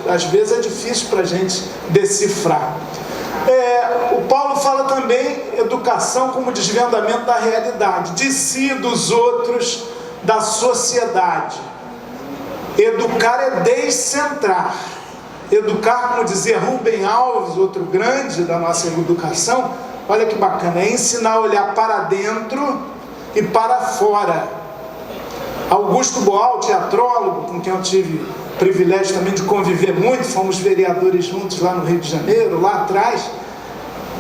Às vezes é difícil para a gente decifrar. O Paulo fala também educação como desvendamento da realidade, de si e dos outros, da sociedade. Educar é descentrar. Educar, como dizia Rubem Alves, outro grande da nossa educação, olha que bacana, é ensinar a olhar para dentro e para fora. Augusto Boal, teatrólogo, com quem eu tive o privilégio também de conviver muito, fomos vereadores juntos lá no Rio de Janeiro, lá atrás,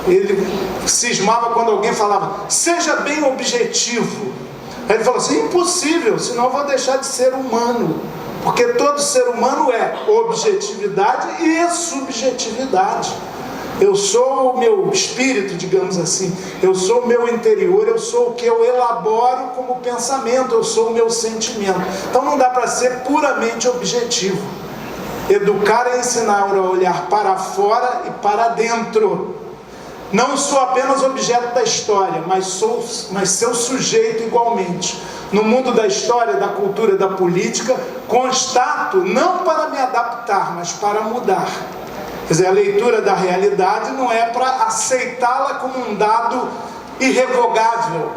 ele cismava quando alguém falava, seja bem objetivo. Aí ele falou assim, impossível, senão eu vou deixar de ser humano, porque todo ser humano é objetividade e subjetividade. Eu sou o meu espírito, digamos assim, eu sou o meu interior, eu sou o que eu elaboro como pensamento, eu sou o meu sentimento. Então não dá para ser puramente objetivo. Educar é ensinar a olhar para fora e para dentro. Não sou apenas objeto da história, mas seu sujeito igualmente. No mundo da história, da cultura, da política, constato não para me adaptar, mas para mudar. Quer dizer, a leitura da realidade não é para aceitá-la como um dado irrevogável,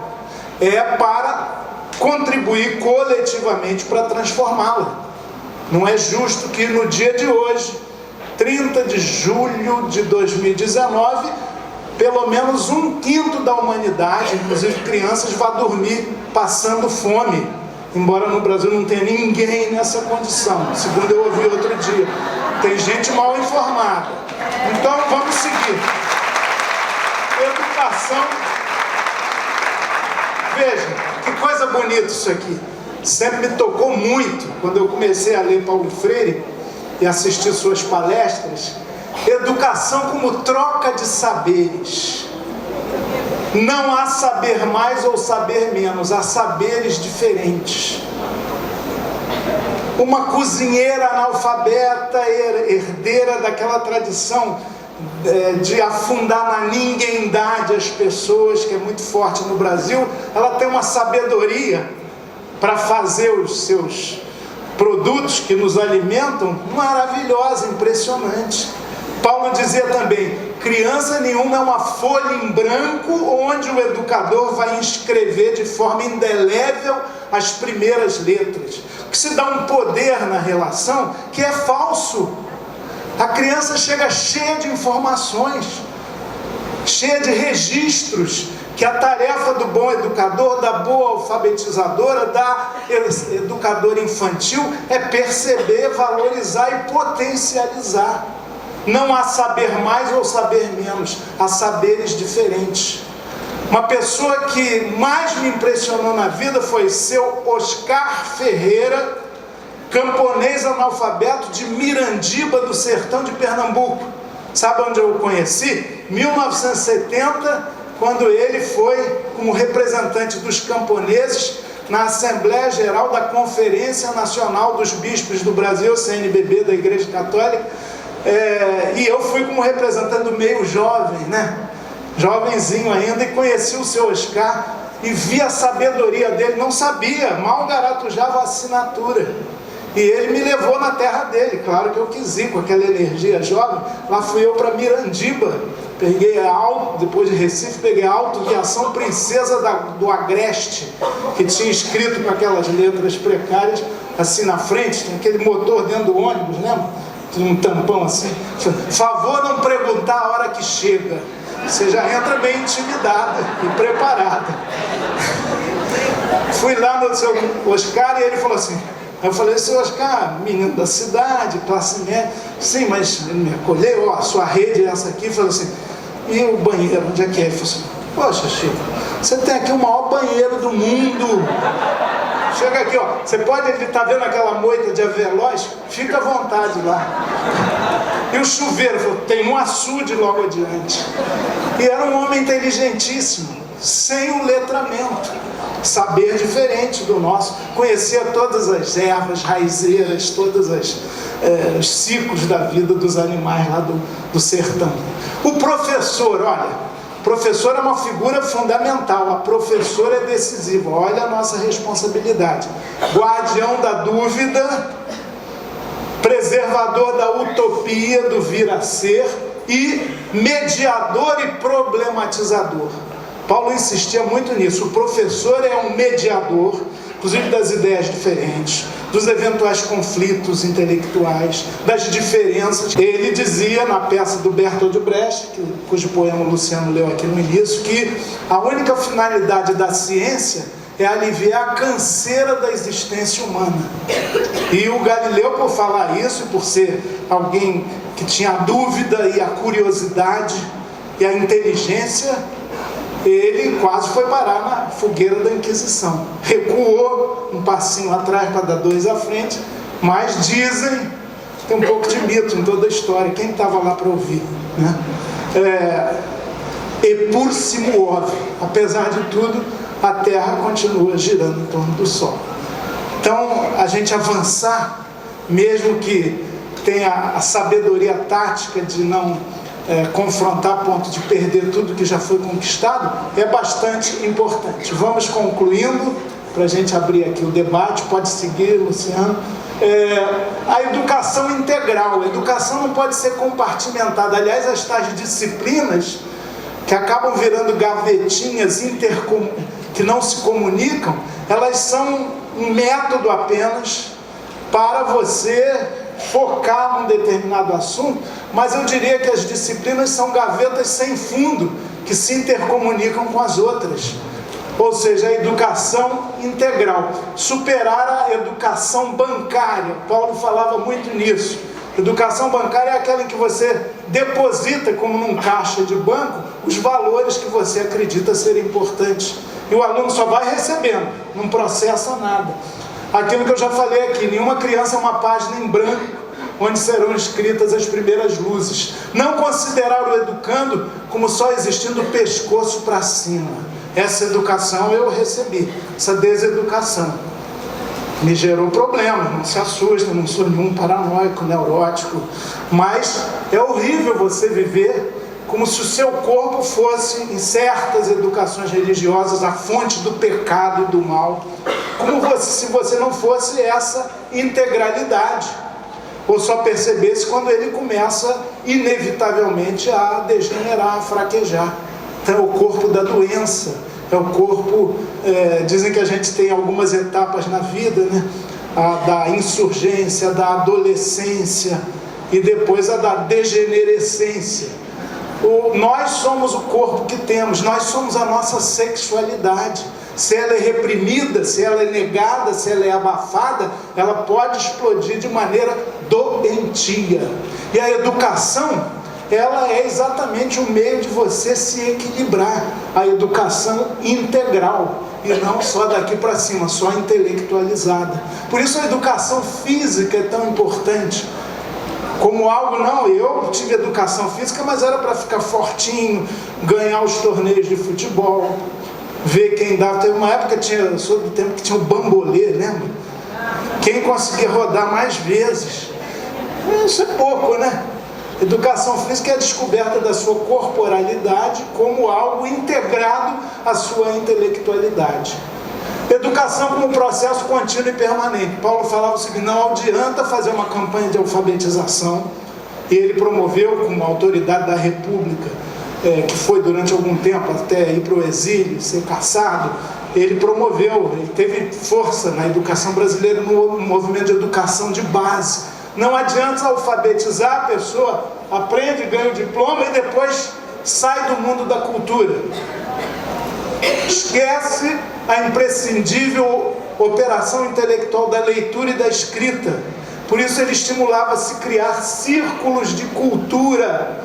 é para contribuir coletivamente para transformá-la. Não é justo que no dia de hoje, 30 de julho de 2019, pelo menos 1/5 da humanidade, inclusive crianças, vá dormir passando fome, embora no Brasil não tenha ninguém nessa condição, segundo eu ouvi outro dia. Tem gente mal informada. Então vamos seguir. Educação. Veja, que coisa bonita isso aqui. Sempre me tocou muito quando eu comecei a ler Paulo Freire e assistir suas palestras. Educação como troca de saberes. Não há saber mais ou saber menos, há saberes diferentes. Uma cozinheira analfabeta, herdeira daquela tradição de afundar na ninguémdade as pessoas, que é muito forte no Brasil, ela tem uma sabedoria para fazer os seus produtos que nos alimentam maravilhosa, impressionante. Paulo dizia também, criança nenhuma é uma folha em branco onde o educador vai inscrever de forma indelével as primeiras letras, que se dá um poder na relação que é falso. A criança chega cheia de informações, cheia de registros, que a tarefa do bom educador, da boa alfabetizadora, da educadora infantil é perceber, valorizar e potencializar. Não há saber mais ou saber menos, há saberes diferentes. Uma pessoa que mais me impressionou na vida foi seu Oscar Ferreira, camponês analfabeto de Mirandiba, do sertão de Pernambuco. Sabe onde eu o conheci? 1970, quando ele foi como representante dos camponeses na Assembleia Geral da Conferência Nacional dos Bispos do Brasil, CNBB, da Igreja Católica. E eu fui como representante do meio jovem, né? Jovenzinho ainda, e conheci o seu Oscar e vi a sabedoria dele. Não sabia, mal garatujava a assinatura, e ele me levou na terra dele. Claro que eu quis ir com aquela energia jovem. Lá fui eu para Mirandiba, peguei depois de Recife, peguei a autoviação Princesa do Agreste, que tinha escrito com aquelas letras precárias assim na frente, tem aquele motor dentro do ônibus, lembra? um tampão assim, favor não perguntar a hora que chega. Você já entra bem intimidada e preparada. Fui lá no seu Oscar e ele falou assim, eu falei, seu Oscar, menino da cidade, classe média, sim, mas ele me acolheu, ó, a sua rede é essa aqui, falou assim, e o banheiro, onde é que é? Ele falou assim, poxa, Chico, você tem aqui o maior banheiro do mundo. Chega aqui, ó, você pode, ele tá vendo aquela moita de Aveloz? Fica à vontade lá. E o chuveiro, falou, tem um açude logo adiante. E era um homem inteligentíssimo, sem o letramento, saber diferente do nosso, conhecia todas as ervas raizeiras, todos os ciclos da vida dos animais lá do sertão. O professor, olha, professor é uma figura fundamental, a professora é decisiva, olha a nossa responsabilidade. Guardião da dúvida, preservador da utopia do vir a ser e mediador e problematizador. Paulo insistia muito nisso, o professor é um mediador, inclusive das ideias diferentes, dos eventuais conflitos intelectuais, das diferenças. Ele dizia na peça do Bertolt Brecht, cujo poema o Luciano leu aqui no início, que a única finalidade da ciência é aliviar a canseira da existência humana. E o Galileu, por falar isso, por ser alguém que tinha a dúvida e a curiosidade e a inteligência, ele quase foi parar na fogueira da Inquisição. Recuou um passinho atrás para dar dois à frente, mas dizem, tem um pouco de mito em toda a história, quem estava lá para ouvir, né? E por si move, apesar de tudo, a Terra continua girando em torno do Sol. Então, a gente avançar, mesmo que tenha a sabedoria tática de não confrontar a ponto de perder tudo que já foi conquistado, é bastante importante. Vamos concluindo, para a gente abrir aqui o debate, pode seguir, Luciano. A educação integral, a educação não pode ser compartimentada. Aliás, as tais disciplinas que acabam virando gavetinhas que não se comunicam, elas são um método apenas para você focar num determinado assunto, mas eu diria que as disciplinas são gavetas sem fundo, que se intercomunicam com as outras. Ou seja, a educação integral, superar a educação bancária. Paulo falava muito nisso. Educação bancária é aquela em que você deposita, como num caixa de banco, os valores que você acredita serem importantes. E o aluno só vai recebendo, não processa nada. Aquilo que eu já falei aqui, nenhuma criança é uma página em branco, onde serão escritas as primeiras luzes. Não considerar o educando como só existindo o pescoço para cima. Essa educação eu recebi, essa deseducação. Me gerou problema, não se assusta, não sou nenhum paranoico, neurótico, mas é horrível você viver como se o seu corpo fosse, em certas educações religiosas, a fonte do pecado e do mal, se você não fosse essa integralidade, ou só percebesse quando ele começa, inevitavelmente, a degenerar, a fraquejar. Então é o corpo da doença, é o corpo, dizem que a gente tem algumas etapas na vida, né? A da insurgência, da adolescência e depois a da degenerescência. Nós somos o corpo que temos, nós somos a nossa sexualidade. Se ela é reprimida, se ela é negada, se ela é abafada, ela pode explodir de maneira doentia. E a educação, ela é exatamente o meio de você se equilibrar, a educação integral, e não só daqui para cima, só intelectualizada. Por isso a educação física é tão importante, como algo, não, eu tive educação física, mas era para ficar fortinho, ganhar os torneios de futebol, ver quem dava. Teve uma época, eu sou do tempo que tinha o bambolê, lembra? Quem conseguia rodar mais vezes. Isso é pouco, né? Educação física é a descoberta da sua corporalidade como algo integrado à sua intelectualidade. Educação como processo contínuo e permanente. Paulo falava o seguinte: não adianta fazer uma campanha de alfabetização. E ele promoveu, como autoridade da República, que foi durante algum tempo até ir para o exílio, ser caçado, ele promoveu, ele teve força na educação brasileira, no movimento de educação de base, Não adianta alfabetizar a pessoa, aprende, ganha o diploma e depois sai do mundo da cultura. Esquece a imprescindível operação intelectual da leitura e da escrita. Por isso ele estimulava a se criar círculos de cultura.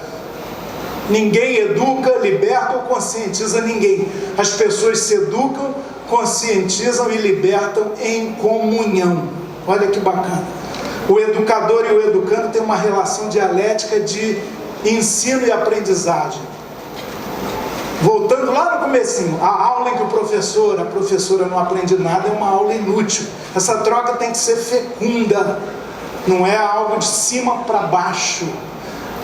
Ninguém educa, liberta ou conscientiza ninguém. As pessoas se educam, conscientizam e libertam em comunhão. Olha que bacana. O educador e o educando têm uma relação dialética de ensino e aprendizagem. Voltando lá no comecinho, a aula em que a professora não aprende nada é uma aula inútil. Essa troca tem que ser fecunda, não é algo de cima para baixo.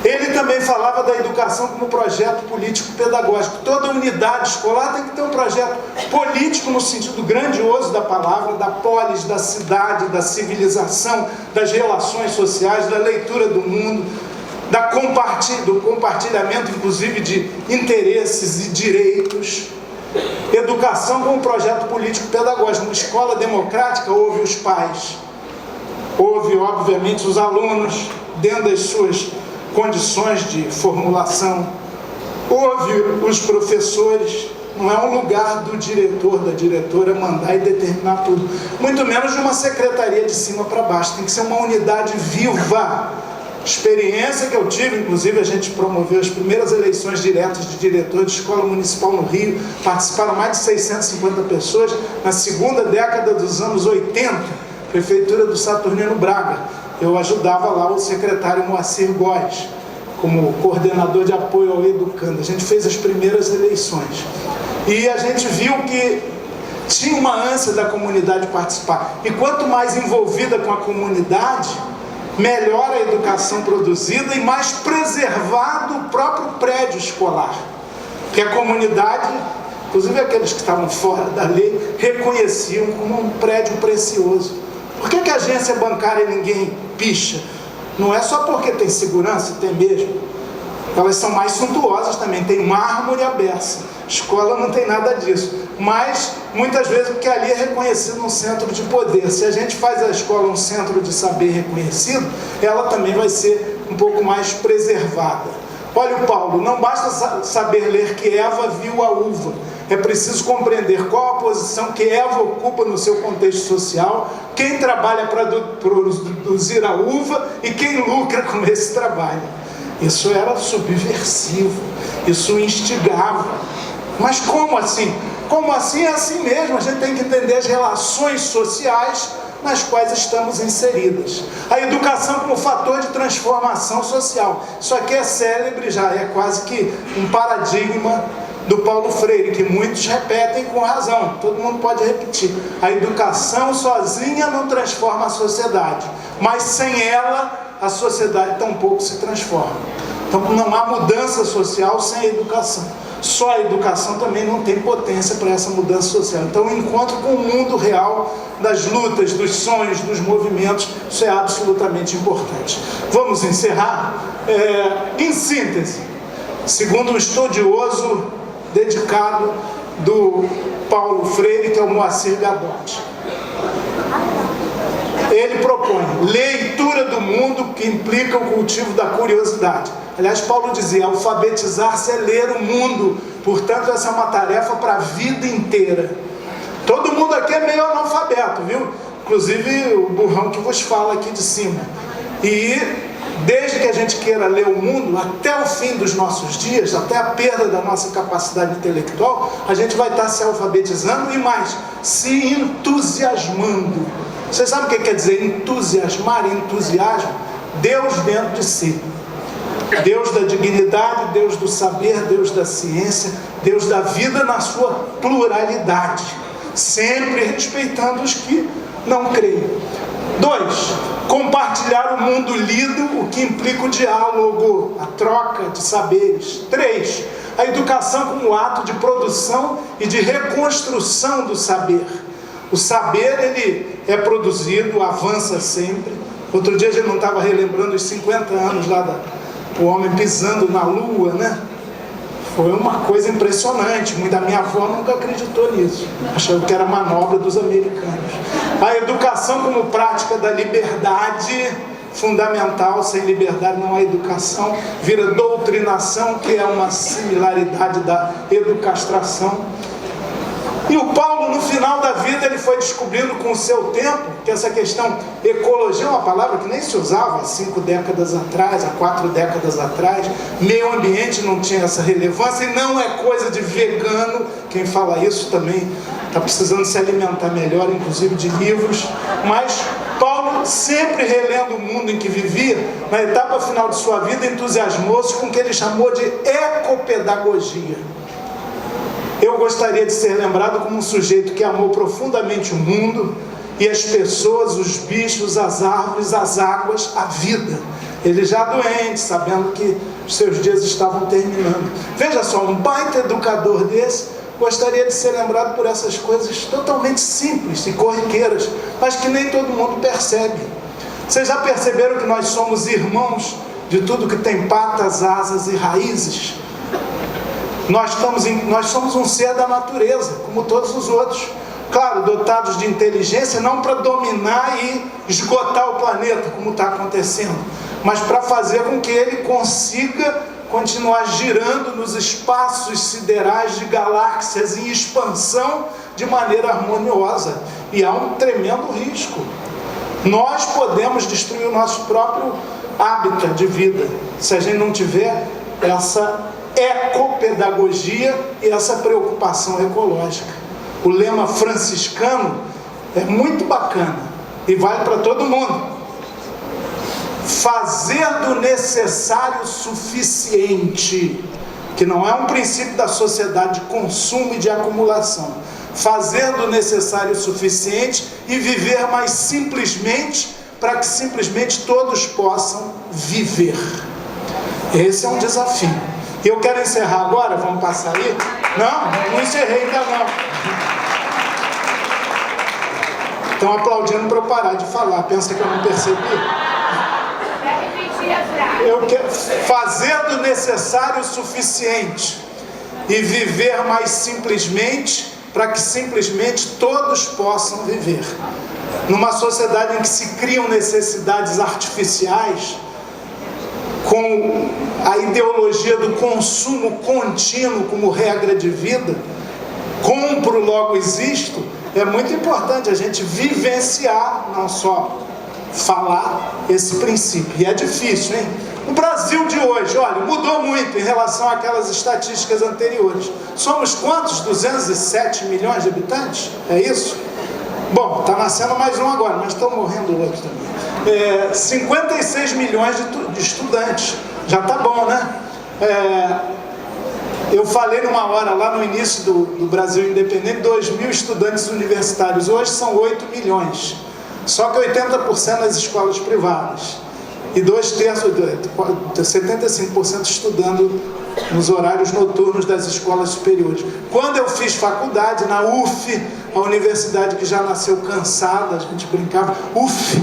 Ele também falava da educação como projeto político-pedagógico. Toda unidade escolar tem que ter um projeto político no sentido grandioso da palavra, da polis, da cidade, da civilização, das relações sociais, da leitura do mundo, do compartilhamento, inclusive, de interesses e direitos. Educação como projeto político-pedagógico. Uma escola democrática ouve os pais, ouve, obviamente, os alunos, dentro das suas condições de formulação, ouve os professores. Não é um lugar do diretor, da diretora mandar e determinar tudo, muito menos de uma secretaria de cima para baixo. Tem que ser uma unidade viva. Experiência que eu tive, inclusive a gente promoveu as primeiras eleições diretas de diretor de escola municipal no Rio, participaram mais de 650 pessoas, na segunda década dos anos 80, prefeitura do Saturnino Braga. Eu ajudava lá o secretário Moacir Góes, como coordenador de apoio ao educando. A gente fez as primeiras eleições e a gente viu que tinha uma ânsia da comunidade participar, e quanto mais envolvida com a comunidade, melhor a educação produzida e mais preservado o próprio prédio escolar. Porque a comunidade, inclusive aqueles que estavam fora da lei, reconheciam como um prédio precioso. Por que a agência bancária ninguém picha? Não é só porque tem segurança, tem mesmo. Elas são mais suntuosas também, tem mármore à beça. Escola não tem nada disso. Mas, muitas vezes, porque ali é reconhecido um centro de poder. Se a gente faz a escola um centro de saber reconhecido, ela também vai ser um pouco mais preservada. Olha o Paulo, não basta saber ler que Eva viu a uva. É preciso compreender qual a posição que Eva ocupa no seu contexto social, quem trabalha para produzir a uva e quem lucra com esse trabalho. Isso era subversivo, isso instigava. Mas como assim? Como assim? É assim mesmo. A gente tem que entender as relações sociais nas quais estamos inseridas. A educação como fator de transformação social. Isso aqui é célebre, já é quase que um paradigma do Paulo Freire, que muitos repetem com razão. Todo mundo pode repetir. A educação sozinha não transforma a sociedade, mas sem ela a sociedade tampouco se transforma. Então não há mudança social sem a educação. Só a educação também não tem potência para essa mudança social. Então o encontro com o mundo real, das lutas, dos sonhos, dos movimentos, isso é absolutamente importante. Vamos encerrar? Em síntese, segundo um estudioso dedicado do Paulo Freire, que é o Moacir Gadotti, ele propõe leitura do mundo que implica o cultivo da curiosidade. Aliás, Paulo dizia, alfabetizar-se é ler o mundo, portanto essa é uma tarefa para a vida inteira. Todo mundo aqui é meio analfabeto, viu? Inclusive o burrão que vos fala aqui de cima. E desde que a gente queira ler o mundo, até o fim dos nossos dias, até a perda da nossa capacidade intelectual, a gente vai estar se alfabetizando e mais, se entusiasmando. Vocês sabem o que quer dizer entusiasmar, entusiasmo? Deus dentro de si. Deus da dignidade, Deus do saber, Deus da ciência, Deus da vida na sua pluralidade, sempre respeitando os que não creem. 2. Compartilhar o mundo lido, o que implica o diálogo, a troca de saberes. 3. A educação como ato de produção e de reconstrução do saber. O saber, ele é produzido, avança sempre. Outro dia a gente não estava relembrando os 50 anos lá o homem pisando na lua, né? Foi uma coisa impressionante. A minha avó nunca acreditou nisso, achando que era manobra dos americanos. A educação como prática da liberdade fundamental, sem liberdade não há educação, vira doutrinação, que é uma similaridade da educastração. E o Paulo, no final da vida, ele foi descobrindo com o seu tempo que essa questão ecologia é uma palavra que nem se usava há 5 décadas atrás, há 4 décadas atrás. Meio ambiente não tinha essa relevância e não é coisa de vegano. Quem fala isso também está precisando se alimentar melhor, inclusive de livros. Mas Paulo, sempre relendo o mundo em que vivia, na etapa final de sua vida, entusiasmou-se com o que ele chamou de ecopedagogia. Eu gostaria de ser lembrado como um sujeito que amou profundamente o mundo e as pessoas, os bichos, as árvores, as águas, a vida. Ele já doente, sabendo que os seus dias estavam terminando. Veja só, um baita educador desse gostaria de ser lembrado por essas coisas totalmente simples e corriqueiras, mas que nem todo mundo percebe. Vocês já perceberam que nós somos irmãos de tudo que tem patas, asas e raízes? Nós somos um ser da natureza, como todos os outros. Claro, dotados de inteligência, não para dominar e esgotar o planeta, como está acontecendo, mas para fazer com que ele consiga continuar girando nos espaços siderais de galáxias em expansão de maneira harmoniosa. E há um tremendo risco. Nós podemos destruir o nosso próprio hábitat de vida, se a gente não tiver essa ecopedagogia e essa preocupação ecológica. O lema franciscano é muito bacana e vale para todo mundo. Fazer do necessário suficiente, que não é um princípio da sociedade de consumo e de acumulação. Fazer do necessário suficiente e viver mais simplesmente, para que simplesmente todos possam viver. Esse é um desafio. E eu quero encerrar agora, vamos passar aí? Não encerrei ainda não. Estão aplaudindo para eu parar de falar, pensa que eu não percebi? Eu quero fazer do necessário o suficiente e viver mais simplesmente, para que simplesmente todos possam viver. Numa sociedade em que se criam necessidades artificiais, com a ideologia do consumo contínuo como regra de vida, compro, logo existo, é muito importante a gente vivenciar, não só falar esse princípio. E é difícil, hein? O Brasil de hoje, olha, mudou muito em relação àquelas estatísticas anteriores. Somos quantos? 207 milhões de habitantes? É isso? Bom, está nascendo mais um agora, mas estão morrendo outros também. 56 milhões de estudantes. Já está bom, né? Eu falei numa hora lá no início do Brasil Independente, 2.000 estudantes universitários. Hoje são 8 milhões. Só que 80% nas escolas privadas. E 75% estudando nos horários noturnos das escolas superiores. Quando eu fiz faculdade na UF, a universidade que já nasceu cansada, a gente brincava, UF.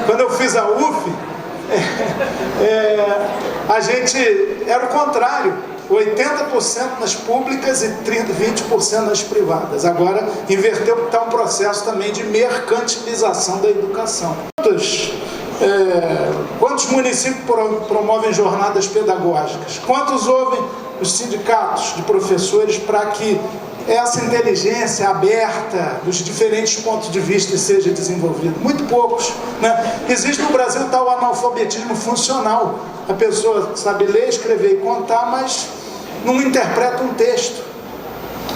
Quando eu fiz a UF, a gente era o contrário, 80% nas públicas e 20% nas privadas. Agora inverteu, porque está um processo também de mercantilização da educação. Quantos municípios promovem jornadas pedagógicas? Quantos ouvem os sindicatos de professores para que essa inteligência aberta dos diferentes pontos de vista seja desenvolvida? Muito poucos, né? Existe no Brasil tal analfabetismo funcional. A pessoa sabe ler, escrever e contar, mas não interpreta um texto,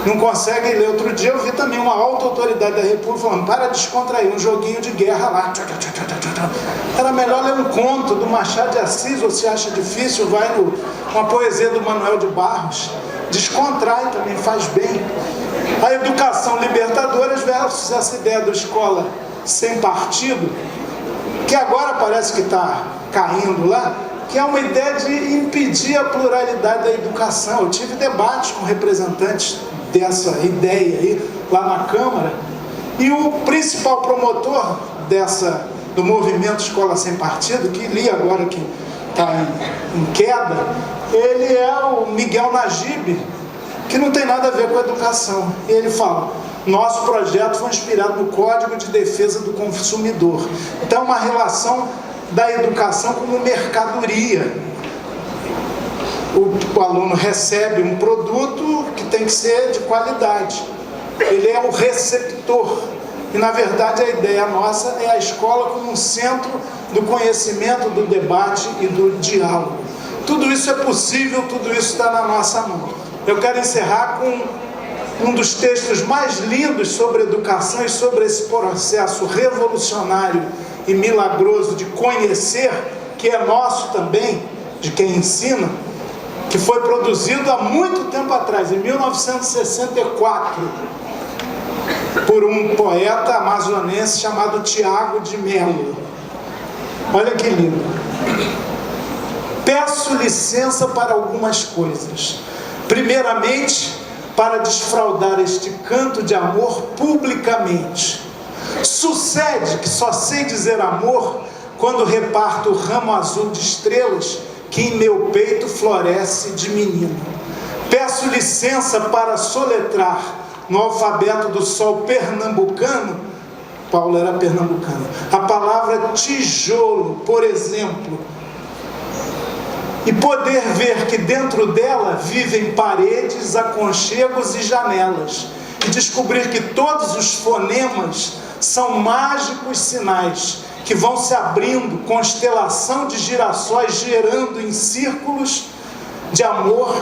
não consegue ler. Outro dia eu vi também uma alta autoridade da República falando: para de descontrair, um joguinho de guerra lá. Era melhor ler um conto do Machado de Assis, ou se acha difícil, vai uma poesia do Manuel de Barros. Descontrai também, faz bem. A educação libertadora versus essa ideia da escola sem partido, que agora parece que está caindo lá, que é uma ideia de impedir a pluralidade da educação. Eu tive debates com representantes dessa ideia aí lá na Câmara, e o principal promotor do movimento Escola Sem Partido, que li agora que está em queda, ele é o Miguel Najib, que não tem nada a ver com a educação. E ele fala: nosso projeto foi inspirado no Código de Defesa do Consumidor. Então, uma relação da educação como mercadoria. O aluno recebe um produto que tem que ser de qualidade. Ele é o receptor. E, na verdade, a ideia nossa é a escola como um centro do conhecimento, do debate e do diálogo. Tudo isso é possível, tudo isso está na nossa mão. Eu quero encerrar com um dos textos mais lindos sobre educação e sobre esse processo revolucionário e milagroso de conhecer, que é nosso também, de quem ensina, que foi produzido há muito tempo atrás, em 1964, por um poeta amazonense chamado Tiago de Mello. Olha que lindo. Peço licença para algumas coisas. Primeiramente, para desfraudar este canto de amor publicamente. Sucede que só sei dizer amor quando reparto o ramo azul de estrelas que em meu peito floresce de menino. Peço licença para soletrar no alfabeto do sol pernambucano, Paulo era pernambucano, a palavra tijolo, por exemplo, e poder ver que dentro dela vivem paredes, aconchegos e janelas, e descobrir que todos os fonemas são mágicos sinais que vão se abrindo, constelação de girassóis gerando em círculos de amor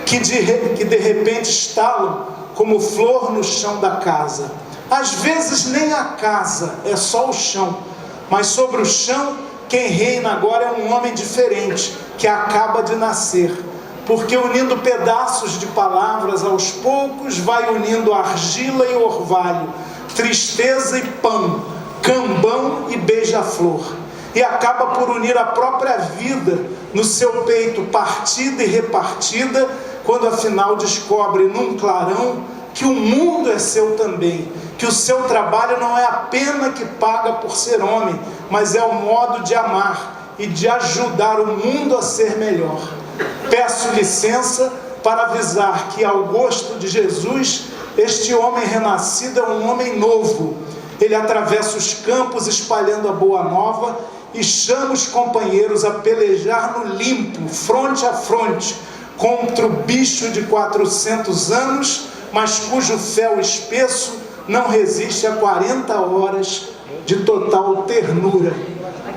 que de repente estalam como flor no chão da casa. Às vezes nem a casa, é só o chão, mas sobre o chão quem reina agora é um homem diferente, que acaba de nascer, porque unindo pedaços de palavras aos poucos vai unindo argila e orvalho, tristeza e pão, cambão e beija-flor, e acaba por unir a própria vida no seu peito, partida e repartida, quando afinal descobre num clarão que o mundo é seu também, que o seu trabalho não é a pena que paga por ser homem, mas é o modo de amar e de ajudar o mundo a ser melhor. Peço licença para avisar que, ao gosto de Jesus, este homem renascido é um homem novo. Ele atravessa os campos espalhando a boa nova e chama os companheiros a pelejar no limpo, fronte a fronte, contra o bicho de 400 anos, mas cujo fel espesso não resiste a 40 horas de total ternura.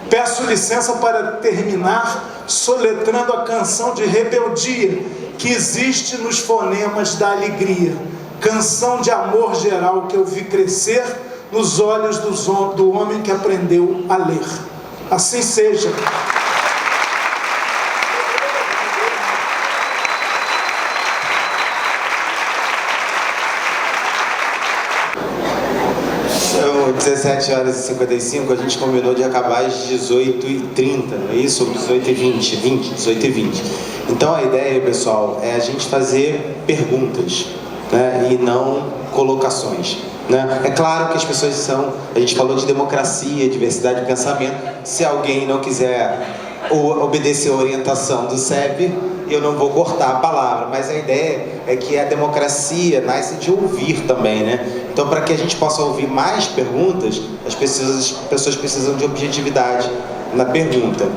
Peço licença para terminar soletrando a canção de rebeldia que existe nos fonemas da alegria, canção de amor geral que eu vi crescer nos olhos do homem que aprendeu a ler. Assim seja. São 17 horas e 55, a gente combinou de acabar às 18h30, não é isso? 18h20, 18h20. Então a ideia, pessoal, é a gente fazer perguntas, né? E não colocações, né? É claro que as pessoas são, a gente falou de democracia, diversidade de pensamento. Se alguém não quiser obedecer a orientação do CEP, eu não vou cortar a palavra, mas a ideia é que a democracia nasce de ouvir também, né? Então, para que a gente possa ouvir mais perguntas, as pessoas precisam de objetividade na pergunta.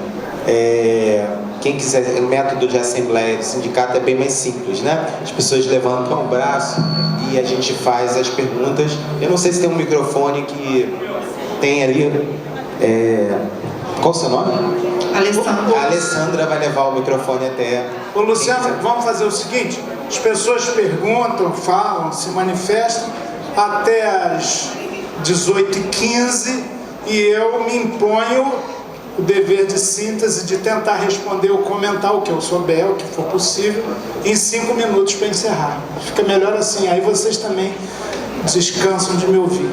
Quem quiser, o método de assembleia de sindicato é bem mais simples, né? As pessoas levantam o braço e a gente faz as perguntas. Eu não sei se tem um microfone que tem ali. Qual o seu nome? Alessandra. A Alessandra vai levar o microfone até... Ô Luciano, vamos fazer o seguinte: as pessoas perguntam, falam, se manifestam até às 18h15 e eu me imponho o dever de síntese de tentar responder ou comentar o que eu souber, o que for possível, em 5 minutos para encerrar. Fica melhor assim, aí vocês também descansam de me ouvir.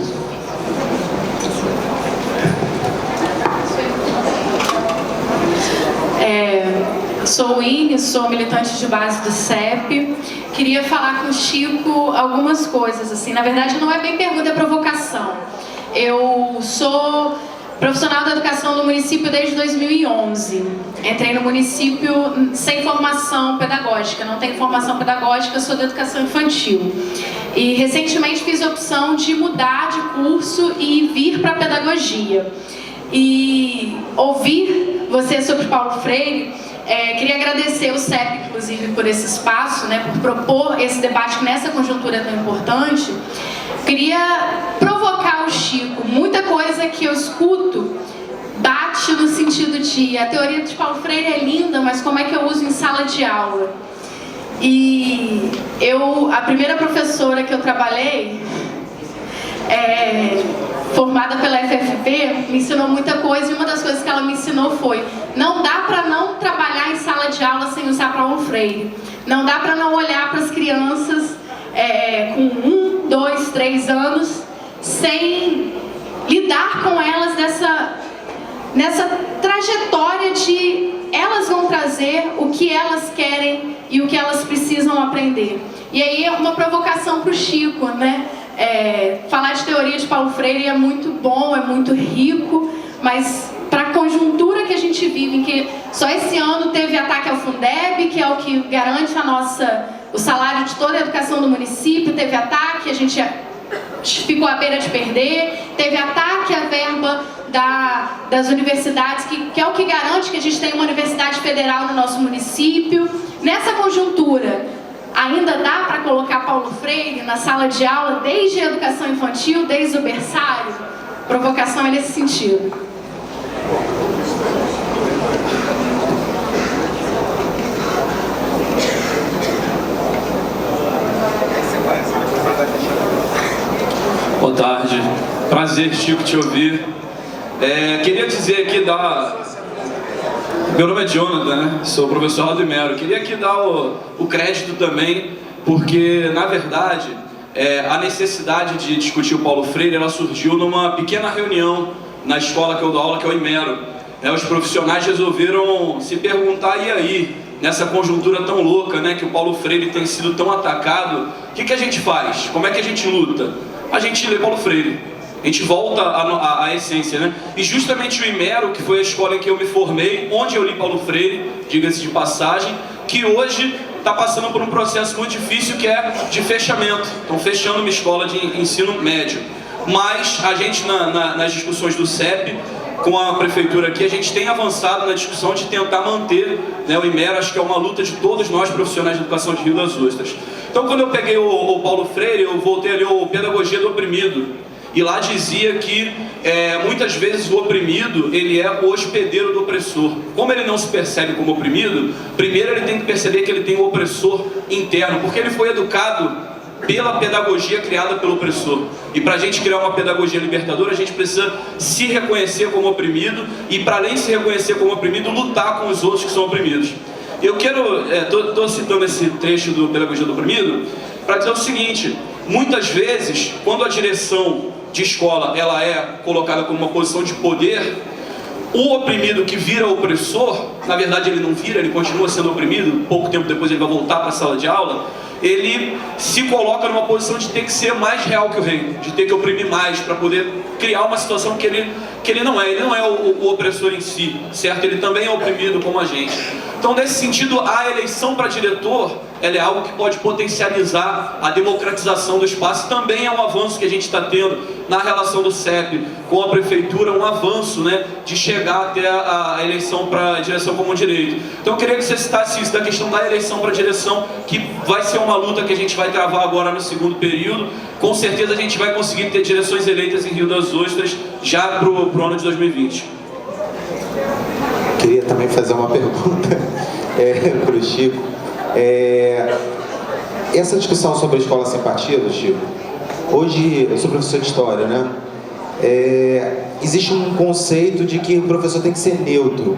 Sou o Ine, sou militante de base do CEP. Queria falar com o Chico algumas coisas, assim. Na verdade, não é bem pergunta, é provocação. Eu sou profissional da educação do município desde 2011. Entrei no município sem formação pedagógica, não tenho formação pedagógica, sou da educação infantil. E recentemente fiz a opção de mudar de curso e vir para a pedagogia. e ouvir você sobre Paulo Freire. Queria agradecer o CEP, inclusive, por esse espaço, né, por propor esse debate nessa conjuntura tão importante. Queria provocar o Chico. Muita coisa que eu escuto bate no sentido de a teoria de Paulo Freire é linda, mas como é que eu uso em sala de aula? E a primeira professora que eu trabalhei, formada pela FFP, me ensinou muita coisa, e uma das coisas que ela me ensinou foi: não dá para não trabalhar em sala de aula sem usar Paulo Freire. Não dá para não olhar para as crianças com 1, 2, 3 anos sem lidar com elas nessa trajetória de elas vão trazer o que elas querem e o que elas precisam aprender. E aí é uma provocação para o Chico, né? Falar de teoria de Paulo Freire é muito bom, é muito rico, mas para a conjuntura que a gente vive, em que só esse ano teve ataque ao Fundeb, que é o que garante o salário de toda a educação do município, teve ataque, a gente ficou à beira de perder, teve ataque à verba das universidades, que é o que garante que a gente tenha uma universidade federal no nosso município. Nessa conjuntura, ainda dá para colocar Paulo Freire na sala de aula, desde a educação infantil, desde o berçário? Provocação é nesse sentido. Boa tarde, prazer, Chico, te ouvir. Queria dizer aqui meu nome é Jonathan, né? Sou professor lá do Imero. Queria aqui dar o crédito também, porque, na verdade, a necessidade de discutir o Paulo Freire, ela surgiu numa pequena reunião na escola que eu dou aula, que é o Imero. Os profissionais resolveram se perguntar: e aí, nessa conjuntura tão louca, né, que o Paulo Freire tem sido tão atacado, o que a gente faz? Como é que a gente luta? A gente lê Paulo Freire. A gente volta à essência, né? E justamente o Imero, que foi a escola em que eu me formei, onde eu li Paulo Freire, diga-se de passagem, que hoje está passando por um processo muito difícil, que é de fechamento. Estão fechando uma escola de ensino médio. Mas a gente, nas discussões do CEP, com a prefeitura aqui, a gente tem avançado na discussão de tentar manter, né, o Imero. Acho que é uma luta de todos nós, profissionais de educação de Rio das Ostras. Então, quando eu peguei o Paulo Freire, eu voltei ali o Pedagogia do Oprimido. E lá dizia que muitas vezes o oprimido, ele é o hospedeiro do opressor. Como ele não se percebe como oprimido, primeiro ele tem que perceber que ele tem um opressor interno, porque ele foi educado pela pedagogia criada pelo opressor. E para a gente criar uma pedagogia libertadora, a gente precisa se reconhecer como oprimido e, para além de se reconhecer como oprimido, lutar com os outros que são oprimidos. Eu quero, estou citando esse trecho do Pedagogia do Oprimido para dizer o seguinte: muitas vezes, quando a direção de escola ela é colocada como uma posição de poder, o oprimido que vira opressor, na verdade ele não vira, ele continua sendo oprimido, pouco tempo depois ele vai voltar para a sala de aula, ele se coloca numa posição de ter que ser mais real que o rei, de ter que oprimir mais, para poder criar uma situação que ele não é o opressor em si, certo? Ele também é oprimido como a gente. Então, nesse sentido, a eleição para diretor, ela é algo que pode potencializar a democratização do espaço. Também é um avanço que a gente está tendo na relação do CEP com a prefeitura, um avanço, né, de chegar até a eleição para a direção como direito. Então, eu queria que você citasse isso, da questão da eleição para a direção, que vai ser uma luta que a gente vai travar agora no segundo período. Com certeza a gente vai conseguir ter direções eleitas em Rio das Ostras já para o ano de 2020. Queria também fazer uma pergunta para o Chico. Essa discussão sobre a escola sem partido, Chico, hoje eu sou professor de história, né? Existe um conceito de que o professor tem que ser neutro.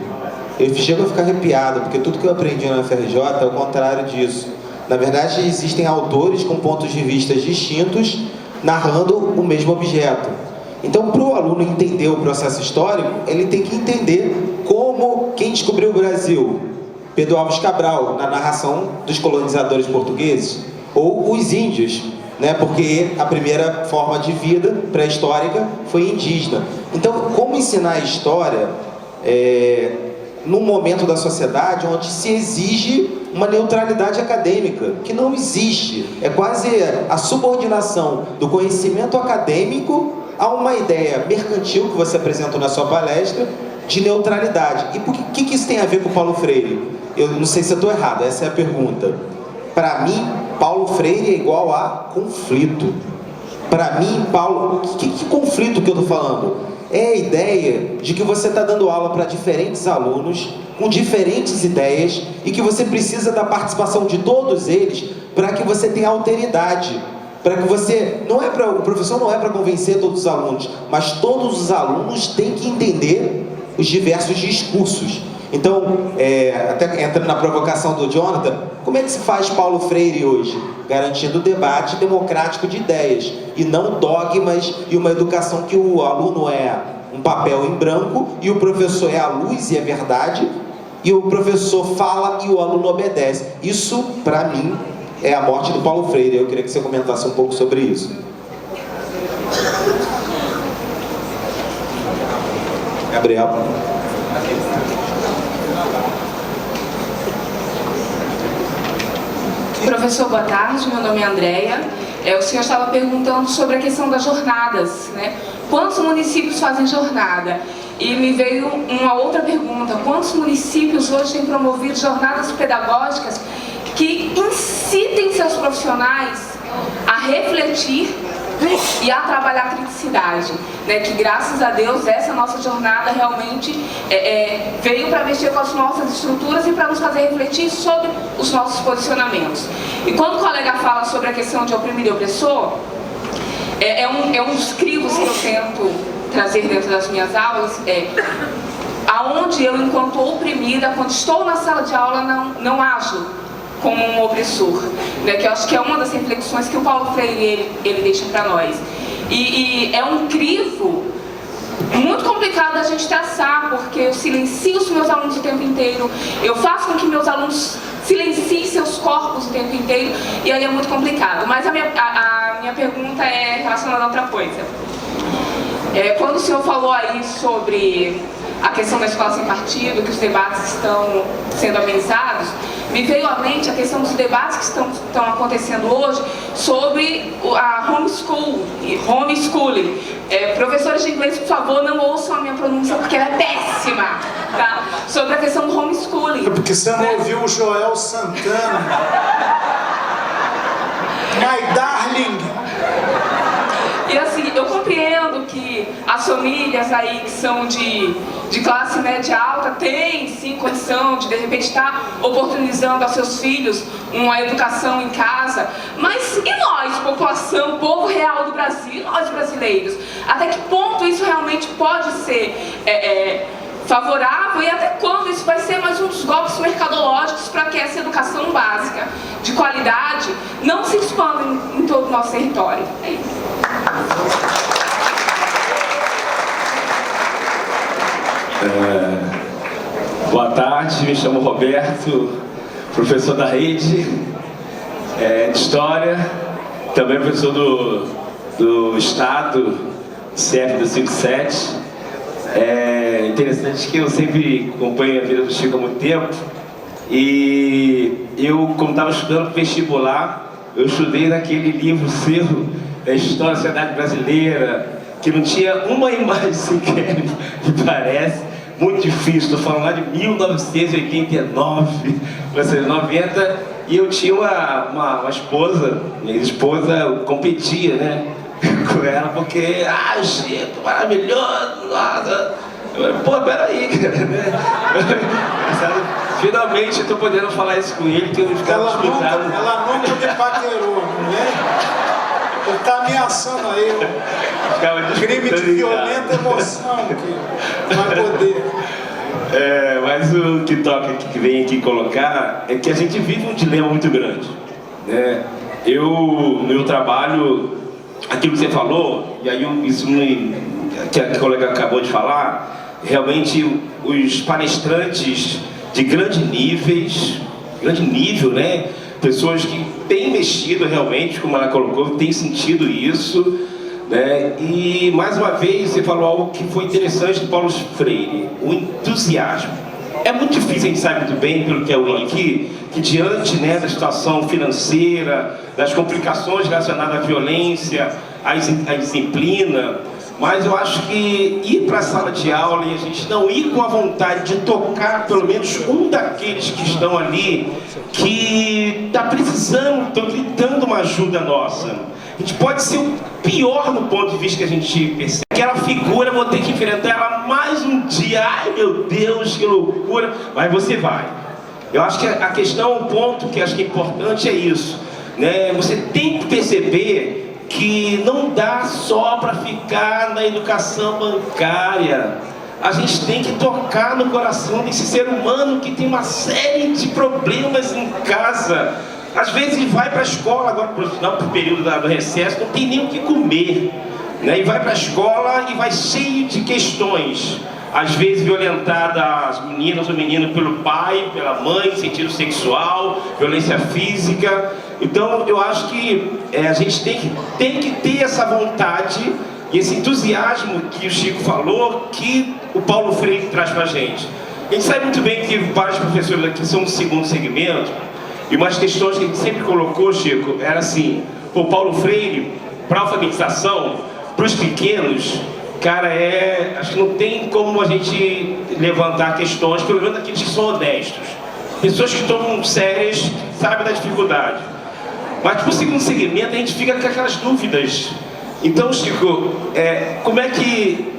Eu chego a ficar arrepiado, porque tudo que eu aprendi na FRJ é o contrário disso. Na verdade, existem autores com pontos de vista distintos narrando o mesmo objeto. Então, para o aluno entender o processo histórico, ele tem que entender como quem descobriu o Brasil, Pedro Álvares Cabral, na narração dos colonizadores portugueses, ou os índios, né? Porque a primeira forma de vida pré-histórica foi indígena. Então, como ensinar a história num momento da sociedade onde se exige uma neutralidade acadêmica, que não existe. É quase a subordinação do conhecimento acadêmico há uma ideia mercantil que você apresentou na sua palestra de neutralidade. E por que isso tem a ver com Paulo Freire? Eu não sei se eu estou errado, essa é a pergunta. Para mim, Paulo Freire é igual a conflito. Para mim, Paulo... Que conflito que eu estou falando? É a ideia de que você está dando aula para diferentes alunos, com diferentes ideias, e que você precisa da participação de todos eles para que você tenha alteridade. Para que você... o professor não é para convencer todos os alunos, mas todos os alunos têm que entender os diversos discursos. Então, até entrando na provocação do Jonathan, como é que se faz Paulo Freire hoje? Garantindo o debate democrático de ideias, e não dogmas e uma educação que o aluno é um papel em branco, e o professor é a luz e a verdade, e o professor fala e o aluno obedece. Isso, para mim, é a morte do Paulo Freire. Eu queria que você comentasse um pouco sobre isso. Gabriel. Professor, boa tarde, meu nome é Andréia. O senhor estava perguntando sobre a questão das jornadas, né? Quantos municípios fazem jornada? E me veio uma outra pergunta: quantos municípios hoje têm promovido jornadas pedagógicas que incitem seus profissionais a refletir e a trabalhar a criticidade, né? Que graças a Deus essa nossa jornada realmente veio para mexer com as nossas estruturas e para nos fazer refletir sobre os nossos posicionamentos. E quando o colega fala sobre a questão de oprimir e opressor, é um dos crivos que eu tento trazer dentro das minhas aulas, aonde eu, enquanto oprimida, quando estou na sala de aula, não ajo como um opressor, né? Que eu acho que é uma das reflexões que o Paulo Freire ele deixa para nós. E é um crivo muito complicado a gente traçar, porque eu silencio os meus alunos o tempo inteiro, eu faço com que meus alunos silenciem seus corpos o tempo inteiro, e aí é muito complicado. Mas a minha pergunta é relacionada a outra coisa. Quando o senhor falou aí sobre a questão da escola sem partido, que os debates estão sendo amenizados, me veio à mente a questão dos debates que estão acontecendo hoje sobre a homeschooling. Professores de inglês, por favor, não ouçam a minha pronúncia, porque ela é péssima, tá? Sobre a questão do homeschooling. É porque você não ouviu o Joel Santana. My darling. E assim, eu compreendo que as famílias aí que são de classe média alta têm sim condição de repente estar oportunizando aos seus filhos uma educação em casa, mas e nós, população, povo real do Brasil, nós brasileiros? Até que ponto isso realmente pode ser favorável, e até quando isso vai ser mais um dos golpes mercadológicos para que essa educação básica de qualidade não se expanda em todo o nosso território? É isso. Boa tarde, me chamo Roberto, professor da rede de História, também professor do Estado, CF do 57. É interessante que eu sempre acompanho a vida do Chico há muito tempo, e eu, como estava estudando para vestibular, eu estudei naquele livro seu, da História da Sociedade Brasileira, que não tinha uma imagem sequer, me parece. Muito difícil, estou falando lá de 1989, 1990, e eu tinha uma esposa, minha esposa competia, né, com ela, porque, Chico, maravilhoso, nossa. Eu, pô, peraí, cara, né? Finalmente estou podendo falar isso com ele, que eu ficava escutando. Ela nunca me paquerou, né? Ele está ameaçando aí um crime de violenta emoção que vai poder. Mas o que toca aqui, que vem aqui colocar, é que a gente vive um dilema muito grande, né? Eu, no meu trabalho, aquilo que você falou, e aí que a colega acabou de falar, realmente os palestrantes de grande nível, né? Pessoas que têm mexido realmente, como ela colocou, têm sentido isso, né? E mais uma vez você falou algo que foi interessante do Paulo Freire, o entusiasmo. É muito difícil, a gente sabe muito bem, pelo que eu li aqui, que diante, né, da situação financeira, das complicações relacionadas à violência, à disciplina, mas eu acho que ir para a sala de aula e a gente não ir com a vontade de tocar pelo menos um daqueles que estão ali, que está precisando, estão gritando uma ajuda nossa. A gente pode ser o pior no ponto de vista que a gente percebe. Aquela figura, vou ter que enfrentar ela mais um dia. Ai meu Deus, que loucura. Mas você vai. Eu acho que a questão, o ponto que acho que é importante é isso, né? Você tem que perceber que não dá só para ficar na educação bancária. A gente tem que tocar no coração desse ser humano que tem uma série de problemas em casa. Às vezes ele vai para a escola, agora para o período do recesso, não tem nem o que comer, né? E vai para a escola e vai cheio de questões. Às vezes violentada as meninas ou meninos pelo pai, pela mãe, sentido sexual, violência física. Então eu acho que a gente tem que ter essa vontade e esse entusiasmo que o Chico falou, que o Paulo Freire traz para a gente. A gente sabe muito bem que vários professores aqui são do segundo segmento, e umas questões que a gente sempre colocou, Chico, era assim: o Paulo Freire, para a alfabetização, para os pequenos, cara, acho que não tem como a gente levantar questões, pelo menos aqueles que são honestos. Pessoas que estão sérias, sabem da dificuldade. Mas para o segundo segmento a gente fica com aquelas dúvidas. Então, Chico, como é que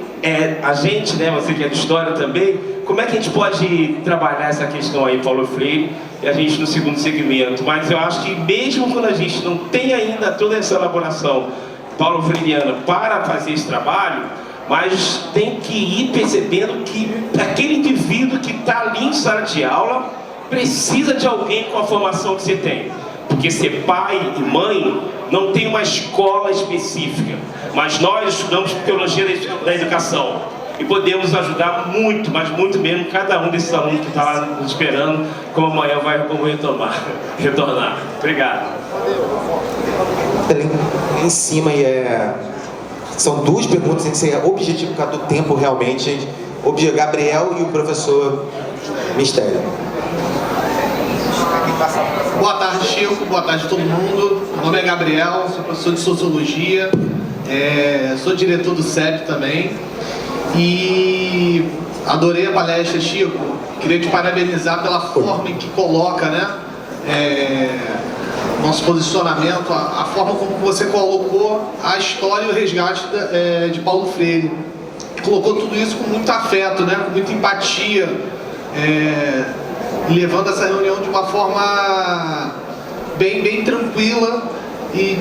a gente, né, você que é de história também, como é que a gente pode trabalhar essa questão aí, Paulo Freire, e a gente no segundo segmento? Mas eu acho que mesmo quando a gente não tem ainda toda essa elaboração paulo freiriana para fazer esse trabalho, mas tem que ir percebendo que aquele indivíduo que está ali em sala de aula precisa de alguém com a formação que você tem. Porque ser pai e mãe não tem uma escola específica, mas nós estudamos teologia da educação e podemos ajudar muito, mas muito mesmo, cada um desses alunos que está lá nos esperando, como amanhã vai retornar. Obrigado. Em cima, são duas perguntas, tem que ser objetivo por causa do tempo realmente. Gabriel e o professor Mistério. Boa tarde, Chico. Boa tarde a todo mundo. Meu nome é Gabriel, sou professor de Sociologia, sou diretor do CEP também. E adorei a palestra, Chico. Queria te parabenizar pela forma em que coloca, né, nosso posicionamento, a forma como você colocou a história e o resgate de Paulo Freire. Colocou tudo isso com muito afeto, né, com muita empatia, levando essa reunião de uma forma bem tranquila e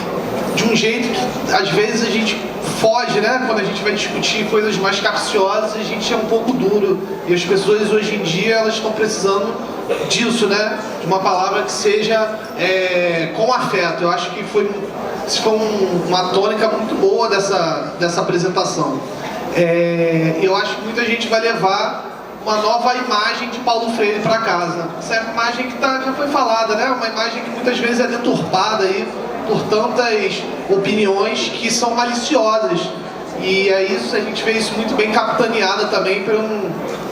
de um jeito que às vezes a gente foge, né? Quando a gente vai discutir coisas mais capciosas, a gente é um pouco duro, e as pessoas hoje em dia elas estão precisando disso, né? De uma palavra que seja com afeto. Eu acho que isso foi uma tônica muito boa dessa apresentação. Eu acho que muita gente vai levar uma nova imagem de Paulo Freire para casa. Essa é uma imagem que já foi falada, né? Uma imagem que muitas vezes é deturpada aí por tantas opiniões que são maliciosas. E a gente vê isso muito bem capitaneado também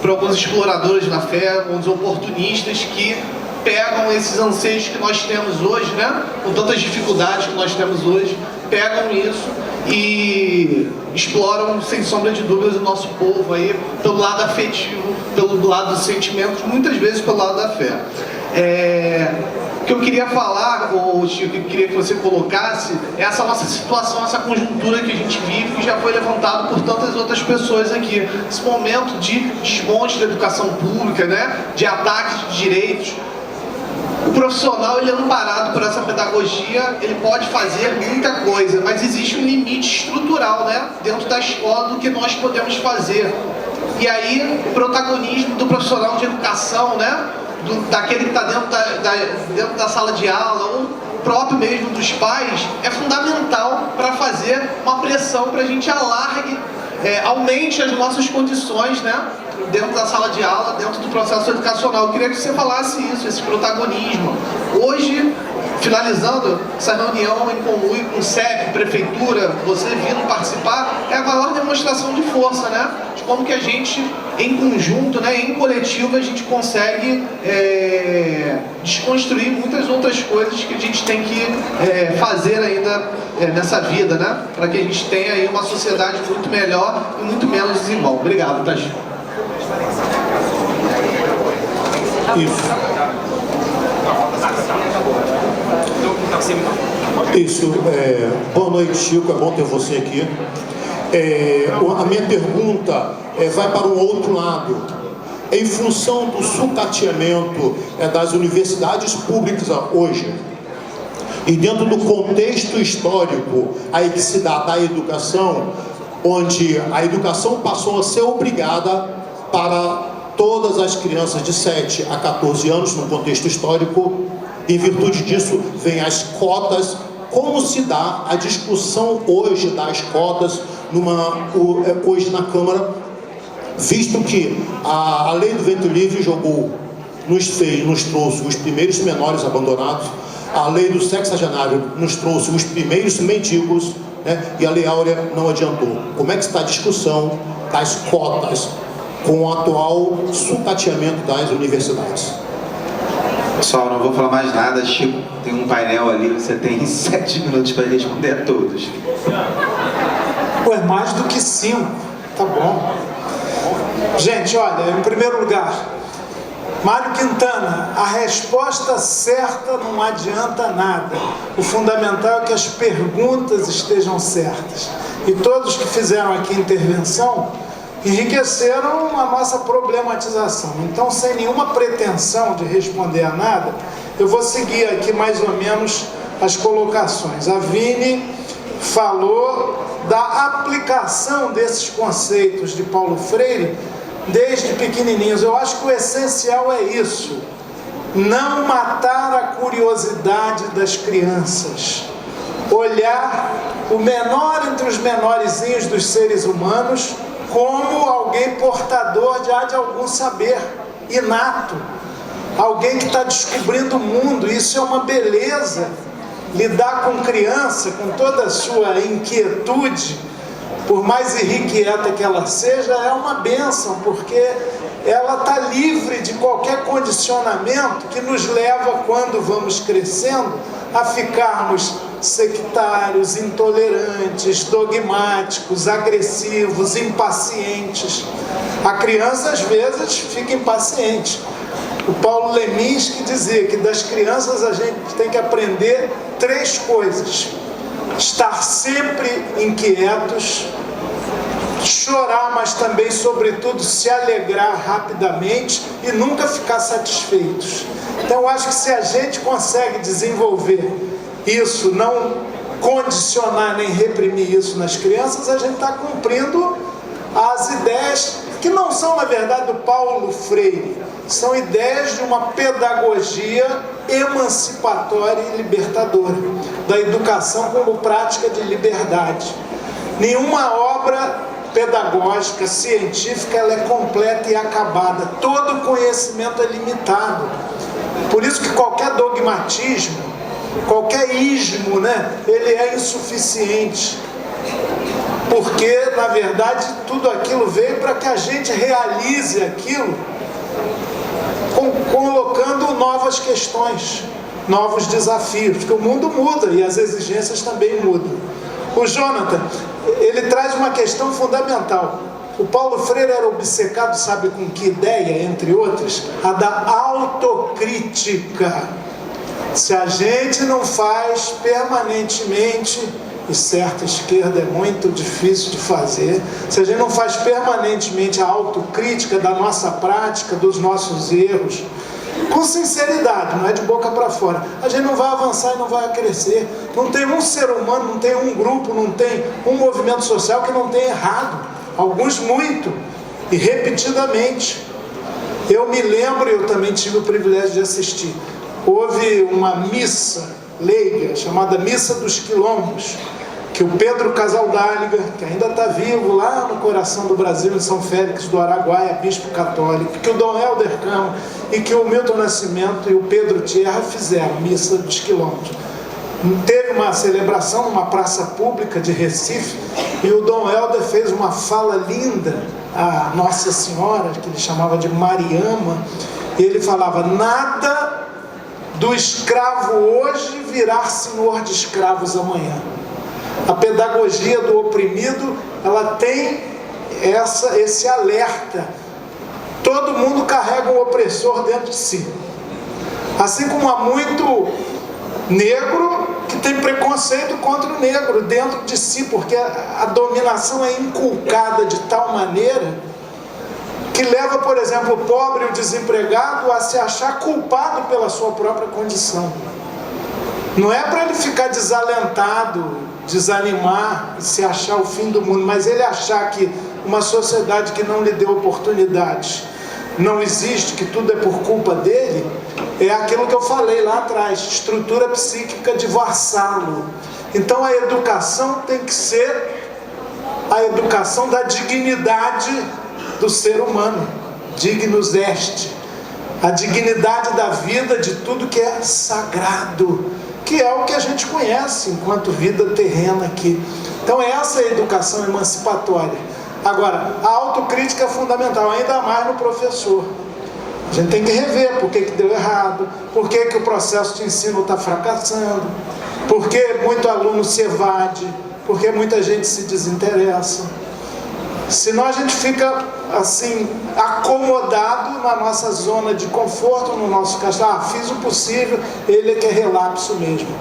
por alguns exploradores da fé, alguns oportunistas que pegam esses anseios que nós temos hoje, né? Com tantas dificuldades que nós temos hoje, pegam isso e exploram, sem sombra de dúvidas, o nosso povo aí pelo lado afetivo, pelo lado dos sentimentos, muitas vezes pelo lado da fé. O que eu queria falar, Chico, que eu queria que você colocasse, é essa nossa situação, essa conjuntura que a gente vive, que já foi levantado por tantas outras pessoas aqui. Esse momento de desmonte da educação pública, né? De ataques de direitos. O profissional, ele é amparado por essa pedagogia, ele pode fazer muita coisa, mas existe um limite estrutural, né, dentro da escola do que nós podemos fazer. E aí, o protagonismo do profissional de educação, né, daquele que está dentro da sala de aula, ou próprio mesmo dos pais, é fundamental para fazer uma pressão para a gente aumente as nossas condições, né, dentro da sala de aula, dentro do processo educacional. Eu queria que você falasse isso, esse protagonismo. Hoje, finalizando essa reunião em conluio com o CEP, prefeitura, você vindo participar, é a maior demonstração de força, né? de como que a gente, em conjunto, né, em coletivo, a gente consegue desconstruir muitas outras coisas que a gente tem que fazer ainda nessa vida, né, para que a gente tenha aí uma sociedade muito melhor e muito menos desigual. Obrigado, Tati. Isso. Boa noite, Chico, é bom ter você aqui. A minha pergunta vai para um outro lado. Em função do sucateamento das universidades públicas hoje, e dentro do contexto histórico aí que se dá da educação, onde a educação passou a ser obrigada para todas as crianças de 7 a 14 anos, no contexto histórico, em virtude disso, vem as cotas. Como se dá a discussão hoje das cotas hoje na Câmara, visto que a lei do ventre livre nos trouxe os primeiros menores abandonados, a lei do sexagenário nos trouxe os primeiros mendigos, né, e a Lei Áurea não adiantou. Como é que está a discussão das cotas com o atual sucateamento das universidades? Pessoal, não vou falar mais nada. Chico, tem um painel ali, você tem 7 minutos para responder a todos. Pô, é mais do que 5, tá bom. Gente, olha, em primeiro lugar, Mário Quintana, a resposta certa não adianta nada. O fundamental é que as perguntas estejam certas. E todos que fizeram aqui intervenção enriqueceram a nossa problematização. Então, sem nenhuma pretensão de responder a nada, eu vou seguir aqui mais ou menos as colocações. A Vini falou da aplicação desses conceitos de Paulo Freire desde pequenininhos. Eu acho que o essencial é isso: não matar a curiosidade das crianças, olhar o menor entre os menorzinhos dos seres humanos como alguém portador de algum saber inato, alguém que está descobrindo o mundo. Isso é uma beleza. Lidar com criança, com toda a sua inquietude, por mais irrequieta que ela seja, é uma bênção, porque ela está livre de qualquer condicionamento que nos leva, quando vamos crescendo, a ficarmos sectários, intolerantes, dogmáticos, agressivos, impacientes. A criança, às vezes, fica impaciente. O Paulo Leminski dizia que das crianças a gente tem que aprender 3 coisas: estar sempre inquietos, chorar, mas também, sobretudo, se alegrar rapidamente e nunca ficar satisfeitos. Então, eu acho que se a gente consegue desenvolver isso, não condicionar nem reprimir isso nas crianças, a gente está cumprindo as ideias que não são, na verdade, do Paulo Freire. São ideias de uma pedagogia emancipatória e libertadora, da educação como prática de liberdade. Nenhuma obra pedagógica, científica, ela é completa e acabada. Todo conhecimento é limitado. Por isso que qualquer dogmatismo, qualquer ismo, né, ele é insuficiente. Porque, na verdade, tudo aquilo veio para que a gente realize aquilo, colocando novas questões, novos desafios, porque o mundo muda e as exigências também mudam. O Jonathan, ele traz uma questão fundamental. O Paulo Freire era obcecado, sabe com que ideia, entre outras? A da autocrítica. Se a gente não faz permanentemente, e certa esquerda é muito difícil de fazer, se a gente não faz permanentemente a autocrítica da nossa prática, dos nossos erros, com sinceridade, não é de boca para fora, a gente não vai avançar e não vai crescer. Não tem um ser humano, não tem um grupo, não tem um movimento social que não tenha errado. Alguns muito, e repetidamente. Eu me lembro, eu também tive o privilégio de assistir, houve uma missa leiga, chamada Missa dos Quilombos, que o Pedro Casaldáliga, que ainda está vivo lá no coração do Brasil, em São Félix do Araguaia, bispo católico, que o Dom Helder Cão e que o Milton Nascimento e o Pedro Tierra fizeram, Missa dos Quilombos. Teve uma celebração numa praça pública de Recife, E o Dom Helder fez uma fala linda, a Nossa Senhora, que ele chamava de Mariama, e ele falava: nada do escravo hoje virá senhor de escravos amanhã. A pedagogia do oprimido, ela tem esse alerta. Todo mundo carrega um opressor dentro de si. Assim como há muito negro que tem preconceito contra o negro dentro de si, porque a dominação é inculcada de tal maneira que leva, por exemplo, o pobre e o desempregado a se achar culpado pela sua própria condição. Não é para ele ficar desalentado, desanimar e se achar o fim do mundo, mas ele achar que uma sociedade que não lhe deu oportunidades não existe, que tudo é por culpa dele. É aquilo que eu falei lá atrás, estrutura psíquica de vassalo. Então a educação tem que ser a educação da dignidade do ser humano, dignus est, a dignidade da vida, de tudo que é sagrado, que é o que a gente conhece enquanto vida terrena aqui. Então essa é a educação emancipatória. Agora, a autocrítica é fundamental, ainda mais no professor. A gente tem que rever por que deu errado, por que o processo de ensino está fracassando, por que muito aluno se evade, por que muita gente se desinteressa. Senão a gente fica assim, acomodado na nossa zona de conforto, no nosso castelo. Fiz o possível, ele é que é relapso mesmo.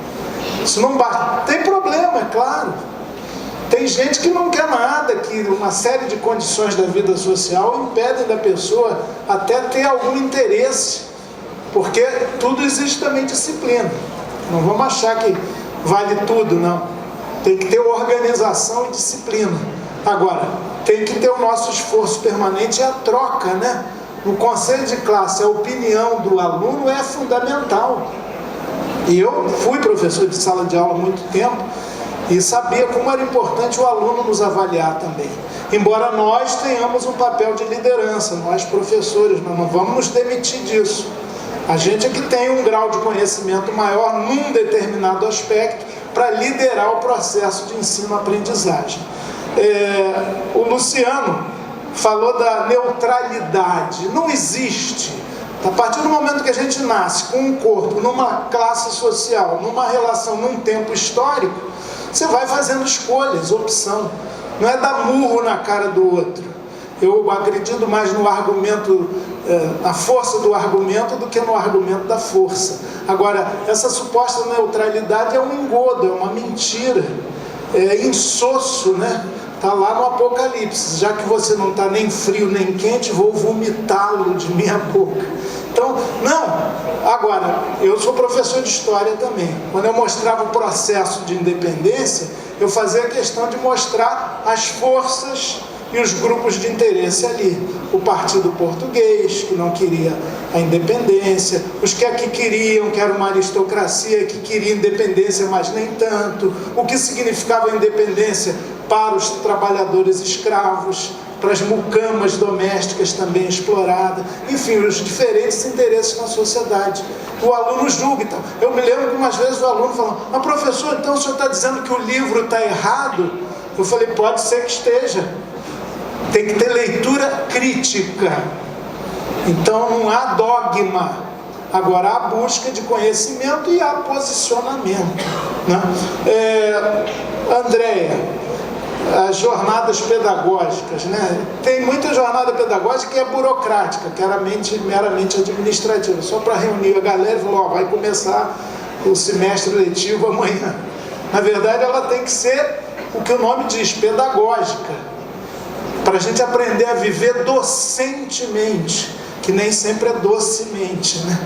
Isso não basta. Tem problema, é claro. Tem gente que não quer nada, que uma série de condições da vida social impedem da pessoa até ter algum interesse, porque tudo existe também disciplina. Não vamos achar que vale tudo, não. Tem que ter organização e disciplina. Agora, tem que ter o nosso esforço permanente e a troca, né? No conselho de classe, a opinião do aluno é fundamental. E eu fui professor de sala de aula há muito tempo, e sabia como era importante o aluno nos avaliar também. Embora nós tenhamos um papel de liderança, nós professores, nós não vamos nos demitir disso. A gente é que tem um grau de conhecimento maior num determinado aspecto para liderar o processo de ensino-aprendizagem. O Luciano falou da neutralidade. Não existe. A partir do momento que a gente nasce com um corpo, numa classe social, numa relação, num tempo histórico, você vai fazendo escolhas, opção. Não é dar murro na cara do outro. Eu acredito mais no argumento, na força do argumento, do que no argumento da força. Agora, essa suposta neutralidade é um engodo, é uma mentira, é insosso, né? Está lá no Apocalipse. Já que você não está nem frio nem quente, vou vomitá-lo de minha boca. Então, não. Agora, eu sou professor de história também. Quando eu mostrava o processo de independência, eu fazia questão de mostrar as forças e os grupos de interesse ali. O Partido Português, que não queria a independência, os que aqui queriam, que era uma aristocracia que queria independência, mas nem tanto. O que significava a independência para os trabalhadores escravos, para as mucamas domésticas também exploradas, enfim, os diferentes interesses na sociedade. O aluno julga. Então, eu me lembro que umas vezes o aluno falou: mas professor, então o senhor está dizendo que o livro está errado? Eu falei: pode ser que esteja. Tem que ter leitura crítica. Então não há dogma. Agora há busca de conhecimento e há posicionamento, né? Andréia, as jornadas pedagógicas, né? Tem muita jornada pedagógica que é burocrática, que era meramente administrativa, só para reunir a galera e falar: vai começar o semestre letivo amanhã. Na verdade, ela tem que ser o que o nome diz, pedagógica, para a gente aprender a viver docentemente, que nem sempre é docemente, né?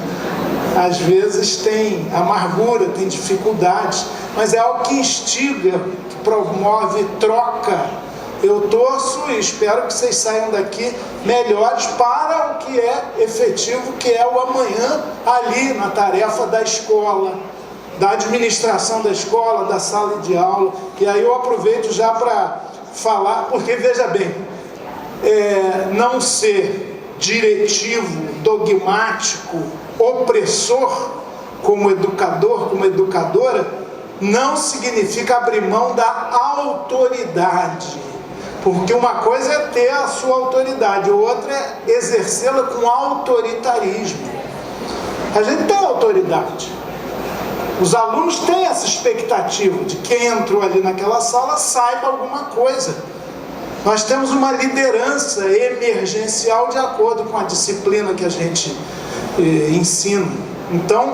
Às vezes tem amargura, tem dificuldades, mas é algo que instiga, que promove troca. Eu torço e espero que vocês saiam daqui melhores para o que é efetivo, que é o amanhã ali na tarefa da escola, da administração da escola, da sala de aula. E aí eu aproveito já para falar, porque veja bem, não ser diretivo, dogmático, opressor como educador, como educadora, não significa abrir mão da autoridade. Porque uma coisa é ter a sua autoridade, outra é exercê-la com autoritarismo. A gente tem autoridade. Os alunos têm essa expectativa de que quem entrou ali naquela sala saiba alguma coisa. Nós temos uma liderança emergencial de acordo com a disciplina que a gente ensina. Então,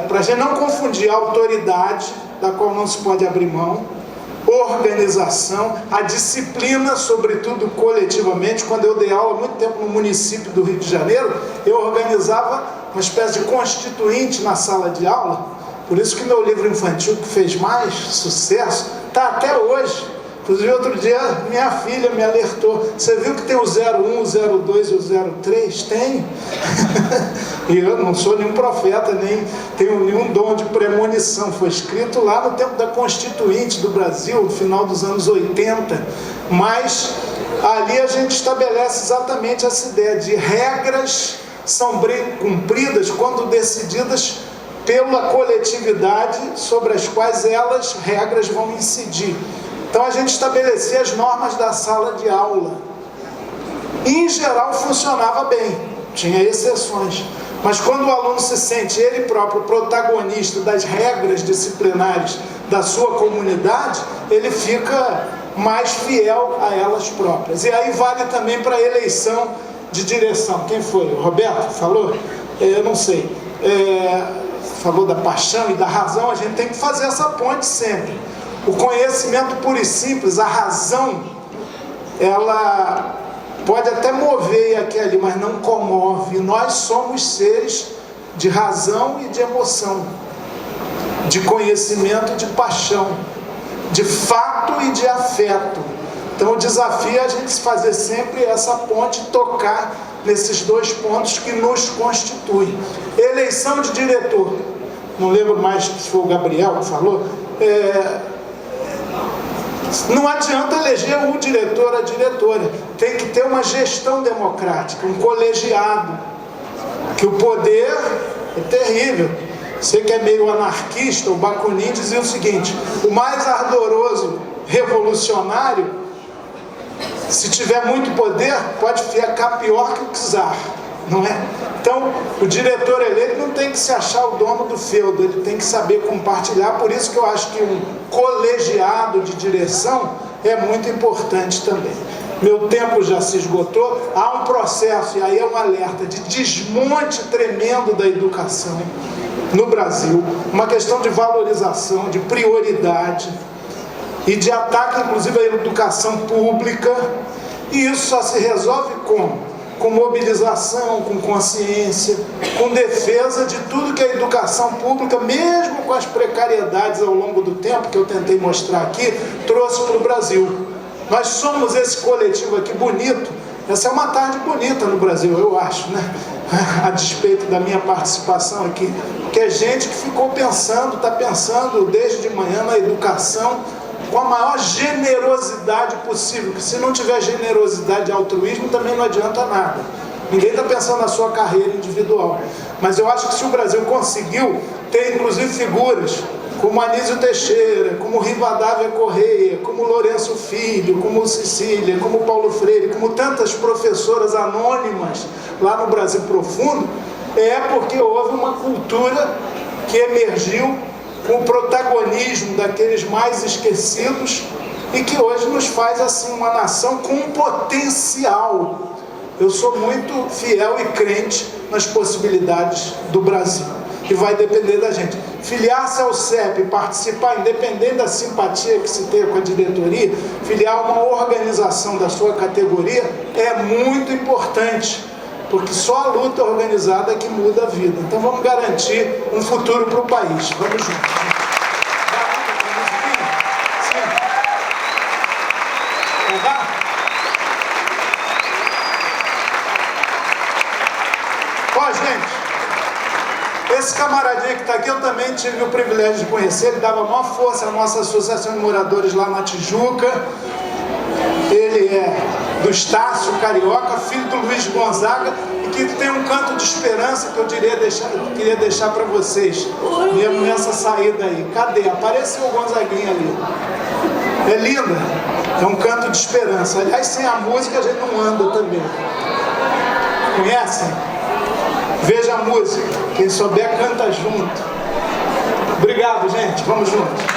para a gente não confundir a autoridade, da qual não se pode abrir mão, organização, a disciplina, sobretudo coletivamente. Quando eu dei aula há muito tempo no município do Rio de Janeiro, eu organizava uma espécie de constituinte na sala de aula. Por isso que meu livro infantil, que fez mais sucesso, está até hoje. Inclusive, outro dia, minha filha me alertou: você viu que tem o 01, o 02 e o 03? Tenho. E eu não sou nenhum profeta, nem tenho nenhum dom de premonição. Foi escrito lá no tempo da Constituinte do Brasil, no final dos anos 80. Mas ali a gente estabelece exatamente essa ideia de regras são bem cumpridas quando decididas pela coletividade sobre as quais regras vão incidir. Então a gente estabelecia as normas da sala de aula. Em geral funcionava bem, tinha exceções. Mas quando o aluno se sente ele próprio protagonista das regras disciplinares da sua comunidade, ele fica mais fiel a elas próprias. E aí vale também para a eleição de direção. Quem foi? O Roberto falou? Eu não sei. Falou da paixão e da razão. A gente tem que fazer essa ponte sempre. O conhecimento puro e simples, a razão, ela pode até mover aqui e ali, mas não comove. Nós somos seres de razão e de emoção, de conhecimento e de paixão, de fato e de afeto. Então o desafio é a gente fazer sempre essa ponte, tocar nesses dois pontos que nos constituem. Eleição de diretor, não lembro mais se foi o Gabriel que falou, não adianta eleger um diretor, a diretora. Tem que ter uma gestão democrática, um colegiado. Que o poder é terrível. Você que é meio anarquista, o Bakunin dizia o seguinte: o mais ardoroso revolucionário, se tiver muito poder, pode ficar pior que o czar, não é? Então, o diretor eleito não tem que se achar o dono do feudo, ele tem que saber compartilhar. Por isso que eu acho que um colegiado de direção é muito importante também. Meu tempo já se esgotou. Há um processo, e aí é um alerta, de desmonte tremendo da educação no Brasil, uma questão de valorização, de prioridade e de ataque, inclusive, à educação pública. E isso só se resolve como? Com mobilização, com consciência, com defesa de tudo que a educação pública, mesmo com as precariedades ao longo do tempo, que eu tentei mostrar aqui, trouxe para o Brasil. Nós somos esse coletivo aqui bonito. Essa é uma tarde bonita no Brasil, eu acho, né? A despeito da minha participação aqui, que é gente que ficou pensando, está pensando desde de manhã na educação, com a maior generosidade possível, que se não tiver generosidade e altruísmo, também não adianta nada. Ninguém está pensando na sua carreira individual. Mas eu acho que se o Brasil conseguiu ter, inclusive, figuras como Anísio Teixeira, como Rivadavia Correia, como Lourenço Filho, como Cecília, como Paulo Freire, como tantas professoras anônimas lá no Brasil profundo, é porque houve uma cultura que emergiu com o protagonismo daqueles mais esquecidos e que hoje nos faz assim uma nação com um potencial. Eu sou muito fiel e crente nas possibilidades do Brasil e vai depender da gente. Filiar-se ao CEP, participar, independente da simpatia que se tenha com a diretoria, filiar uma organização da sua categoria é muito importante, porque só a luta organizada é que muda a vida. Então vamos garantir um futuro para o país. Vamos juntos. Ó, gente, esse camaradinho que está aqui, eu também tive o privilégio de conhecer. Ele dava maior força à nossa associação de moradores lá na Tijuca. Ele é do Estácio Carioca, filho do Luiz Gonzaga, e aqui tem um canto de esperança que eu queria deixar para vocês, mesmo nessa saída aí. Cadê? Apareceu o Gonzaguinha ali. É linda, é um canto de esperança. Aliás, sem a música a gente não anda também. Conhecem? Veja a música, quem souber canta junto. Obrigado, gente, vamos juntos.